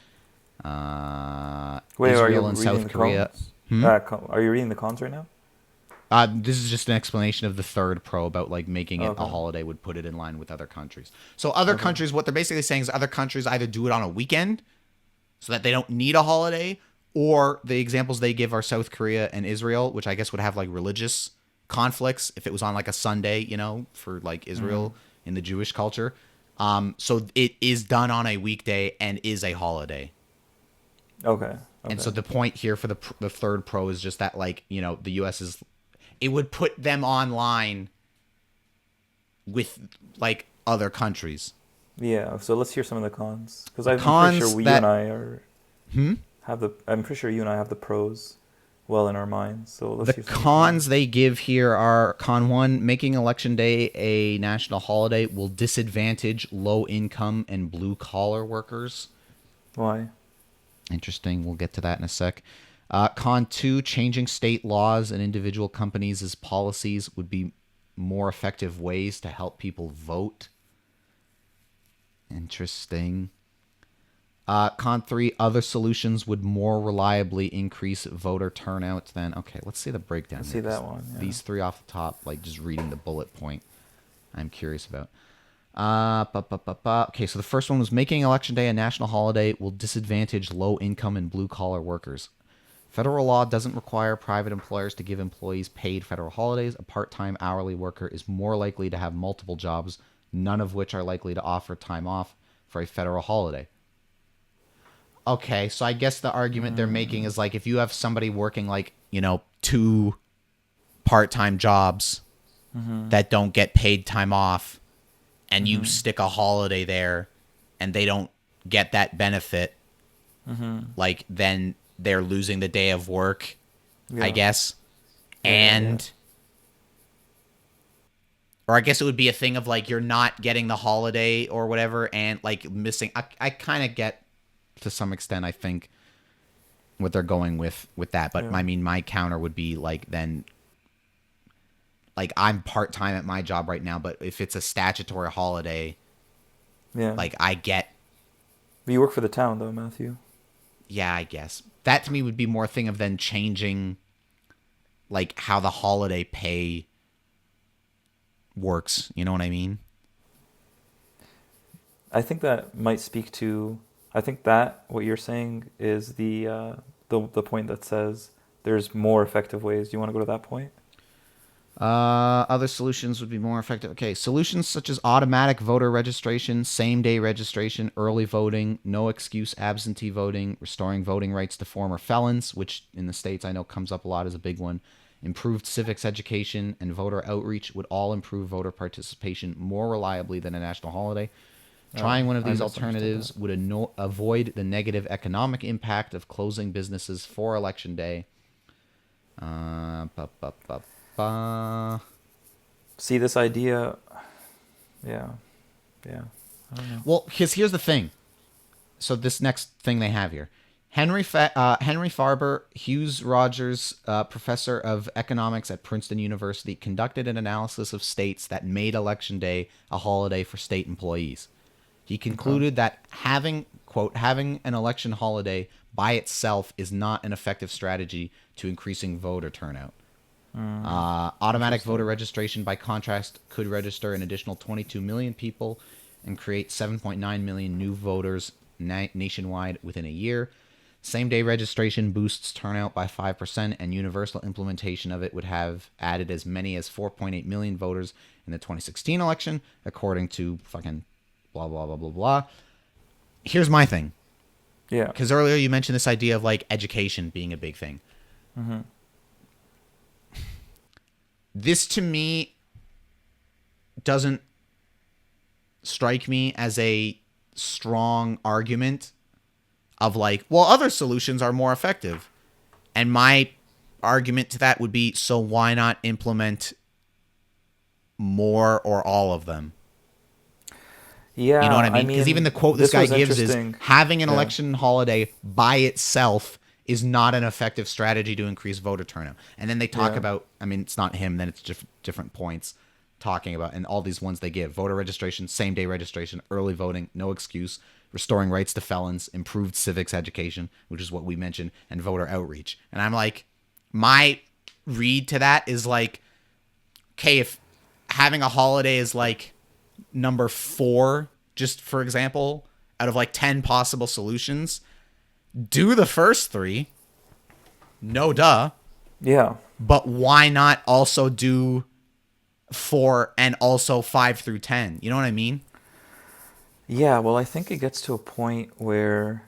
[SPEAKER 2] Wait,
[SPEAKER 1] Israel and South Korea.
[SPEAKER 2] Are you reading the cons right now?
[SPEAKER 1] This is just an explanation of the third pro about like making it a holiday would put it in line with other countries. So other countries, what they're basically saying is other countries either do it on a weekend so that they don't need a holiday, or the examples they give are South Korea and Israel, which I guess would have like religious conflicts if it was on like a Sunday, you know, for like Israel in the Jewish culture. So it is done on a weekday and is a holiday.
[SPEAKER 2] Okay.
[SPEAKER 1] And so the point here for the third pro is just that, like, you know, the U.S. is, it would put them online with like other countries.
[SPEAKER 2] Yeah. So let's hear some of the cons, because I'm pretty sure you and I are I'm pretty sure you and I have the pros well in our minds. So let's
[SPEAKER 1] the cons they give here are: con 1, making Election Day a national holiday will disadvantage low income and blue collar workers.
[SPEAKER 2] Why?
[SPEAKER 1] Interesting. We'll get to that in a sec. Con 2, changing state laws and individual companies' policies would be more effective ways to help people vote. Interesting. Con 3, other solutions would more reliably increase voter turnout than... Okay, let's see the breakdown.
[SPEAKER 2] Let's see that one. Yeah.
[SPEAKER 1] These three off the top, like just reading the bullet point, I'm curious about. Okay, so the first one was making Election Day a national holiday will disadvantage low-income and blue-collar workers. Federal law doesn't require private employers to give employees paid federal holidays. A part-time hourly worker is more likely to have multiple jobs, none of which are likely to offer time off for a federal holiday. Okay, so I guess the argument they're making is like if you have somebody working like, you know, 2 part-time jobs that don't get paid time off, and you stick a holiday there and they don't get that benefit, like then they're losing the day of work, I guess. Or I guess it would be a thing of like you're not getting the holiday or whatever and like missing. I kind of get to some extent, I think, what they're going with that. But I mean, my counter would be like then, like I'm part-time at my job right now, but if it's a statutory holiday, like I get.
[SPEAKER 2] But you work for the town though, Matthew.
[SPEAKER 1] Yeah, I guess. That to me would be more a thing of then changing like how the holiday pay works. You know what I mean?
[SPEAKER 2] I think that might speak to... I think that what you're saying is the point that says there's more effective ways. Do you want to go to that point?
[SPEAKER 1] Other solutions would be more effective. Okay, solutions such as automatic voter registration, same-day registration, early voting, no excuse absentee voting, restoring voting rights to former felons, which in the States I know comes up a lot as a big one, improved civics education, and voter outreach would all improve voter participation more reliably than a national holiday. Trying one of these alternatives would avoid the negative economic impact of closing businesses for Election Day.
[SPEAKER 2] See, this idea... Yeah. I don't know.
[SPEAKER 1] Well, here's the thing. So this next thing they have here. Henry Farber, Hughes Rogers, professor of economics at Princeton University, conducted an analysis of states that made Election Day a holiday for state employees. He concluded that having an election holiday by itself is not an effective strategy to increasing voter turnout. Automatic voter registration, by contrast, could register an additional 22 million people and create 7.9 million new voters nationwide within a year. Same-day registration boosts turnout by 5%, and universal implementation of it would have added as many as 4.8 million voters in the 2016 election, according to fucking blah, blah, blah, blah, blah. Here's my thing.
[SPEAKER 2] Yeah.
[SPEAKER 1] Because earlier you mentioned this idea of, like, education being a big thing.
[SPEAKER 2] Mm-hmm.
[SPEAKER 1] This, to me, doesn't strike me as a strong argument of like, well, other solutions are more effective. And my argument to that would be, so why not implement more or all of them?
[SPEAKER 2] Yeah.
[SPEAKER 1] You know what I mean? Because even the quote this guy gives is, having an election holiday by itself is not an effective strategy to increase voter turnout. And then they talk about, I mean, it's not him, then it's just different points talking about, and all these ones they give: voter registration, same-day registration, early voting, no excuse, restoring rights to felons, improved civics education, which is what we mentioned, and voter outreach. And I'm like, my read to that is like, okay, if having a holiday is like number 4, just for example, out of like 10 possible solutions, do the first 3. No duh.
[SPEAKER 2] Yeah.
[SPEAKER 1] But why not also do 4 and also 5 through 10? You know what I mean?
[SPEAKER 2] Yeah, well, I think it gets to a point where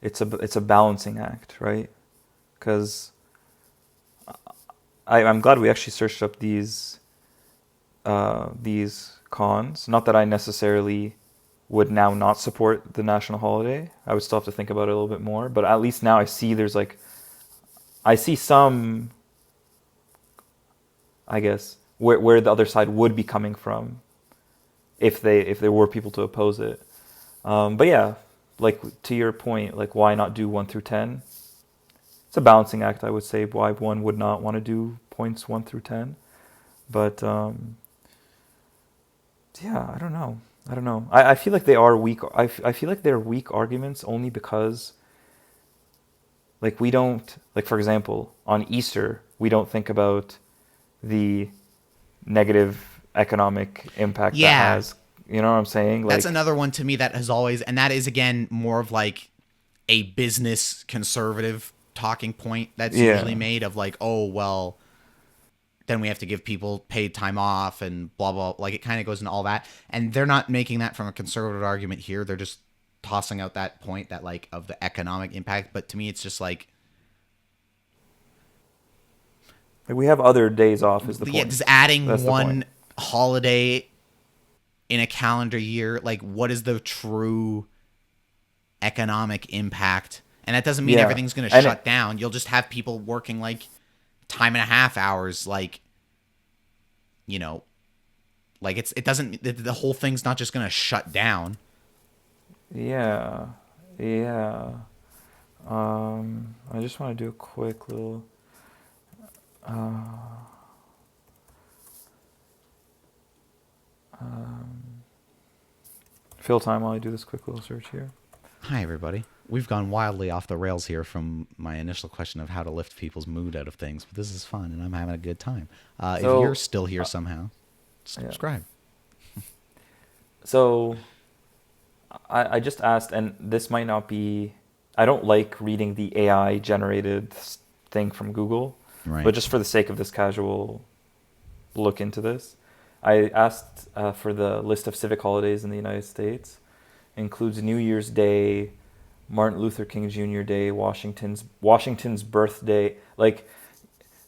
[SPEAKER 2] it's a balancing act, right? Because I'm glad we actually searched up these cons. Not that I necessarily would now not support the national holiday. I would still have to think about it a little bit more. But at least now I see some, I guess, where the other side would be coming from if there were people to oppose it. But yeah, like to your point, like why not do 1 through 10? It's a balancing act, I would say, why one would not want to do points 1 through 10. But yeah, I don't know. I feel like they are weak. I feel like they're weak arguments only because, like, we don't, like, for example, on Easter, we don't think about the negative economic impact that has. You know what I'm saying? Like,
[SPEAKER 1] that's another one to me that has always, and that is, again, more of like a business conservative talking point that's usually made of like, oh, well, then we have to give people paid time off and blah, blah. Like, it kind of goes into all that. And they're not making that from a conservative argument here. They're just tossing out that point that, like, of the economic impact. But to me, it's just like,
[SPEAKER 2] we have other days off is the point.
[SPEAKER 1] Yeah, just adding one holiday in a calendar year, like, what is the true economic impact? And that doesn't mean everything's going to shut down. You'll just have people working like time and a half hours, like, you know, like it doesn't, the whole thing's not just going to shut down.
[SPEAKER 2] Yeah. I just want to do a quick little fill time while I do this quick little search here.
[SPEAKER 1] Hi, everybody. We've gone wildly off the rails here from my initial question of how to lift people's mood out of things, but this is fun, and I'm having a good time. If you're still here somehow, subscribe.
[SPEAKER 2] So I just asked, and this might not be, I don't like reading the AI-generated thing from Google,
[SPEAKER 1] right,
[SPEAKER 2] but just for the sake of this casual look into this, I asked for the list of civic holidays in the United States. It includes New Year's Day, Martin Luther King Jr. Day, Washington's birthday. Like,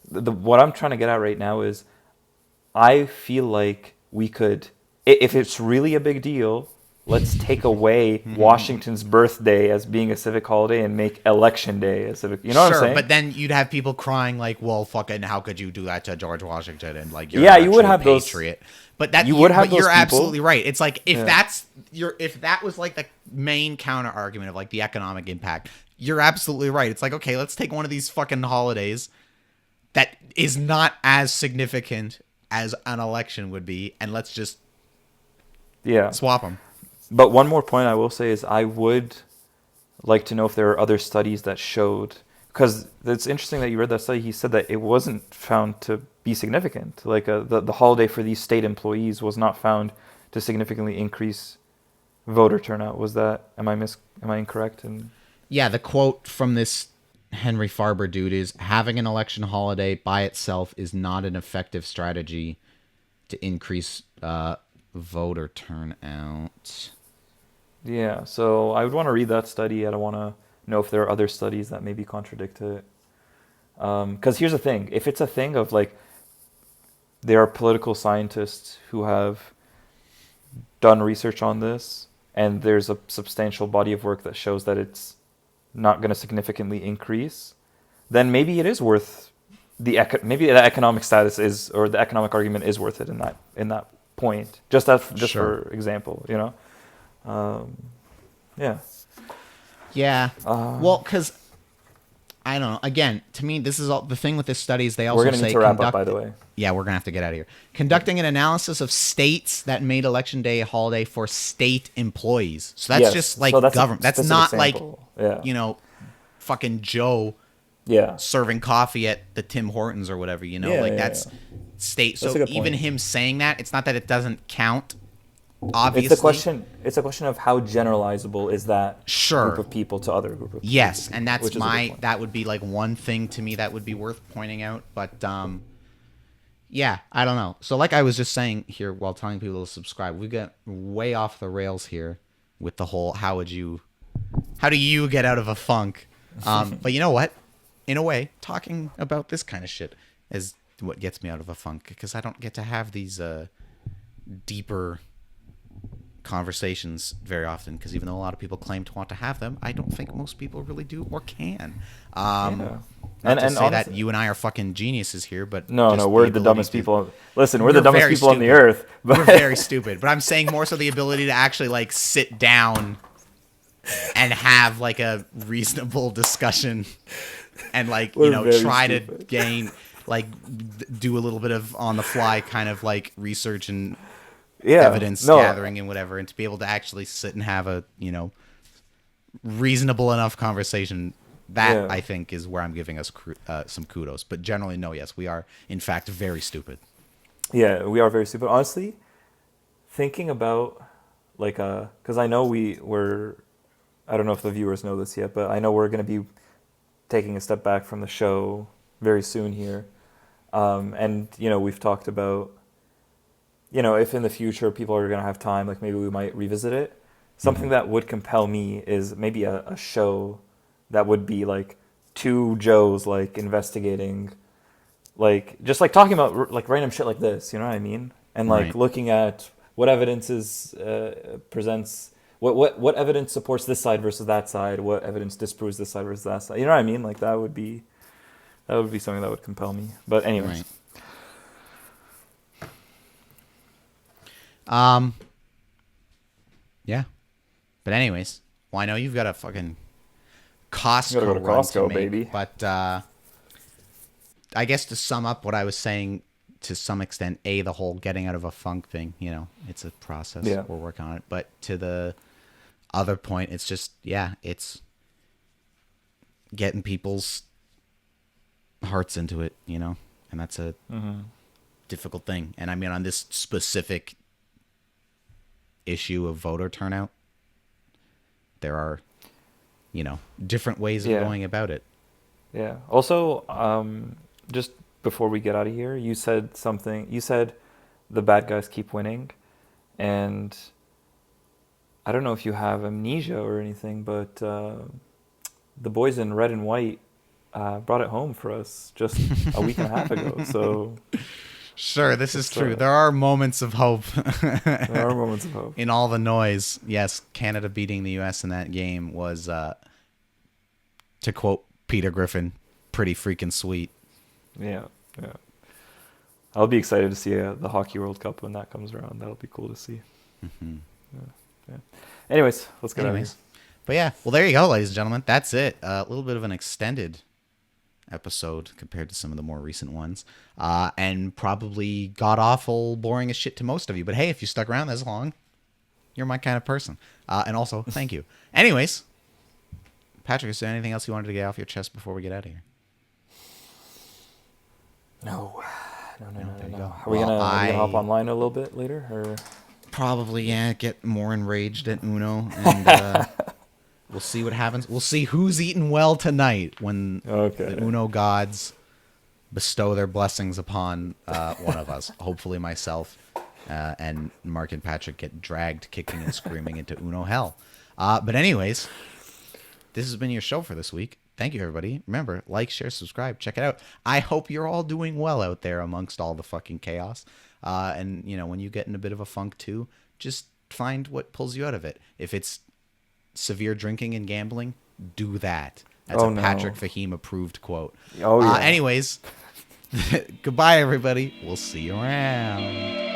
[SPEAKER 2] what I'm trying to get at right now is, I feel like we could, if it's really a big deal, let's take away Washington's birthday as being a civic holiday and make Election Day a civic. You know what I'm saying?
[SPEAKER 1] But then you'd have people crying like, "Well, fucking, how could you do that to George Washington?" And like, you're
[SPEAKER 2] you would have
[SPEAKER 1] patriot. But that
[SPEAKER 2] you would have.
[SPEAKER 1] But you're
[SPEAKER 2] people.
[SPEAKER 1] absolutely right. It's like if that was like the main counter argument of like the economic impact, you're absolutely right. It's like, okay, let's take one of these fucking holidays that is not as significant as an election would be, and let's just swap them.
[SPEAKER 2] But one more point I will say is I would like to know if there are other studies that showed, because it's interesting that you read that study. He said that it wasn't found to be significant. Like the holiday for these state employees was not found to significantly increase voter turnout. Was that? Am I incorrect? And
[SPEAKER 1] Yeah, the quote from this Henry Farber dude is, having an election holiday by itself is not an effective strategy to increase voter turnout.
[SPEAKER 2] Yeah, so I would want to read that study. I don't want to know if there are other studies that maybe contradict it. Because here's the thing: if it's a thing of like, there are political scientists who have done research on this, and there's a substantial body of work that shows that it's not going to significantly increase, then maybe it is worth maybe the economic status is, or the economic argument is worth it in that point. Just
[SPEAKER 1] Sure.
[SPEAKER 2] for example, you know. Yeah.
[SPEAKER 1] Yeah. Well, because I don't know. Again, to me, this is all the thing with this study is they
[SPEAKER 2] We're
[SPEAKER 1] also
[SPEAKER 2] gonna need
[SPEAKER 1] say
[SPEAKER 2] to wrap up, by the way.
[SPEAKER 1] Yeah, we're gonna have to get out of here. Conducting an analysis of states that made Election Day a holiday for state employees. So that's
[SPEAKER 2] Yes.
[SPEAKER 1] just like
[SPEAKER 2] So that's a
[SPEAKER 1] government. That's
[SPEAKER 2] specific
[SPEAKER 1] not like
[SPEAKER 2] sample. Yeah.
[SPEAKER 1] Fucking Joe
[SPEAKER 2] Yeah.
[SPEAKER 1] serving coffee at the Tim Hortons or whatever.
[SPEAKER 2] Yeah,
[SPEAKER 1] Like
[SPEAKER 2] yeah,
[SPEAKER 1] that's
[SPEAKER 2] yeah.
[SPEAKER 1] state.
[SPEAKER 2] That's
[SPEAKER 1] So
[SPEAKER 2] a good
[SPEAKER 1] even
[SPEAKER 2] point.
[SPEAKER 1] him saying that, it's not that it doesn't count. Obviously,
[SPEAKER 2] It's a question of how generalizable is that
[SPEAKER 1] Sure.
[SPEAKER 2] group of people to other group of people.
[SPEAKER 1] Yes, and that's
[SPEAKER 2] which is a good point.
[SPEAKER 1] that would be like one thing to me that would be worth pointing out. But yeah, I don't know. So like I was just saying here while telling people to subscribe, we got way off the rails here with the whole how do you get out of a funk? But you know what? In a way, talking about this kind of shit is what gets me out of a funk, because I don't get to have these deeper conversations very often, because even though a lot of people claim to want to have them, I don't think most people really do or can.
[SPEAKER 2] Yeah.
[SPEAKER 1] Not
[SPEAKER 2] And
[SPEAKER 1] to say
[SPEAKER 2] honestly,
[SPEAKER 1] that you and I are fucking geniuses here, but
[SPEAKER 2] no,
[SPEAKER 1] just
[SPEAKER 2] we're the
[SPEAKER 1] ability
[SPEAKER 2] dumbest
[SPEAKER 1] to-
[SPEAKER 2] people. Listen, we're the dumbest
[SPEAKER 1] very
[SPEAKER 2] people on the
[SPEAKER 1] stupid.
[SPEAKER 2] earth. But
[SPEAKER 1] We're very stupid, but I'm saying more so the ability to actually like sit down and have like a reasonable discussion and like
[SPEAKER 2] We're very
[SPEAKER 1] try to
[SPEAKER 2] stupid.
[SPEAKER 1] gain like do a little bit of on the fly kind of like research and
[SPEAKER 2] yeah,
[SPEAKER 1] evidence
[SPEAKER 2] no,
[SPEAKER 1] gathering and whatever, and to be able to actually sit and have a reasonable enough conversation, that
[SPEAKER 2] Yeah.
[SPEAKER 1] I think is where I'm giving us some kudos. But generally, no, yes, we are in fact very stupid.
[SPEAKER 2] Yeah, we are very stupid. Honestly, thinking about like because I know I don't know if the viewers know this yet, but I know we're going to be taking a step back from the show very soon here, and we've talked about if in the future people are going to have time, like maybe we might revisit it. Something that would compel me is maybe a show that would be like two Joes like investigating, like just like talking about like random shit like this, you know what I mean? And like
[SPEAKER 1] Right.
[SPEAKER 2] looking at what evidence presents, what evidence supports this side versus that side, what evidence disproves this side versus that side. You know what I mean? Like that would be something that would compel me. But anyways.
[SPEAKER 1] Right. Yeah. But anyways, well, I know you've got a fucking Costco
[SPEAKER 2] Gotta go to
[SPEAKER 1] run
[SPEAKER 2] Costco,
[SPEAKER 1] make,
[SPEAKER 2] baby.
[SPEAKER 1] But I guess to sum up what I was saying, to some extent, the whole getting out of a funk thing, it's a process.
[SPEAKER 2] Yeah.
[SPEAKER 1] We're working on it. But to the other point, it's just, it's getting people's hearts into it, and that's a difficult thing. And I mean, on this specific issue of voter turnout, there are, different ways of going about it.
[SPEAKER 2] Yeah. Also, just before we get out of here, you said the bad guys keep winning, and I don't know if you have amnesia or anything, but the boys in red and white brought it home for us just a week and a half ago. So
[SPEAKER 1] Sure, this is true. There are moments of hope.
[SPEAKER 2] there are moments of hope.
[SPEAKER 1] In all the noise. Yes, Canada beating the U.S. in that game was, to quote Peter Griffin, pretty freaking sweet.
[SPEAKER 2] Yeah, yeah. I'll be excited to see the Hockey World Cup when that comes around. That'll be cool to see.
[SPEAKER 1] Mm-hmm.
[SPEAKER 2] Yeah. Anyways, let's get out of here.
[SPEAKER 1] But yeah, well, there you go, ladies and gentlemen. That's it. A little bit of an extended episode compared to some of the more recent ones, and probably god awful boring as shit to most of you, but hey, if you stuck around this long, you're my kind of person, and also thank you. Anyways, Patrick, is there anything else you wanted to get off your chest before we get out of here?
[SPEAKER 2] No.
[SPEAKER 1] There you go.
[SPEAKER 2] Are we gonna hop online a little bit later, or
[SPEAKER 1] Probably, yeah, get more enraged at Uno and We'll see what happens. We'll see who's eating well tonight when
[SPEAKER 2] Okay.
[SPEAKER 1] the Uno gods bestow their blessings upon one of us. Hopefully myself and Mark and Patrick get dragged kicking and screaming into Uno hell. But anyways, this has been your show for this week. Thank you, everybody. Remember, like, share, subscribe. Check it out. I hope you're all doing well out there amongst all the fucking chaos. And, you know, when you get in a bit of a funk, too, just find what pulls you out of it. If it's severe drinking and gambling, do that. That's
[SPEAKER 2] Oh,
[SPEAKER 1] a
[SPEAKER 2] no.
[SPEAKER 1] Patrick Fahim approved quote.
[SPEAKER 2] Oh, yeah.
[SPEAKER 1] Anyways, goodbye, everybody. We'll see you around.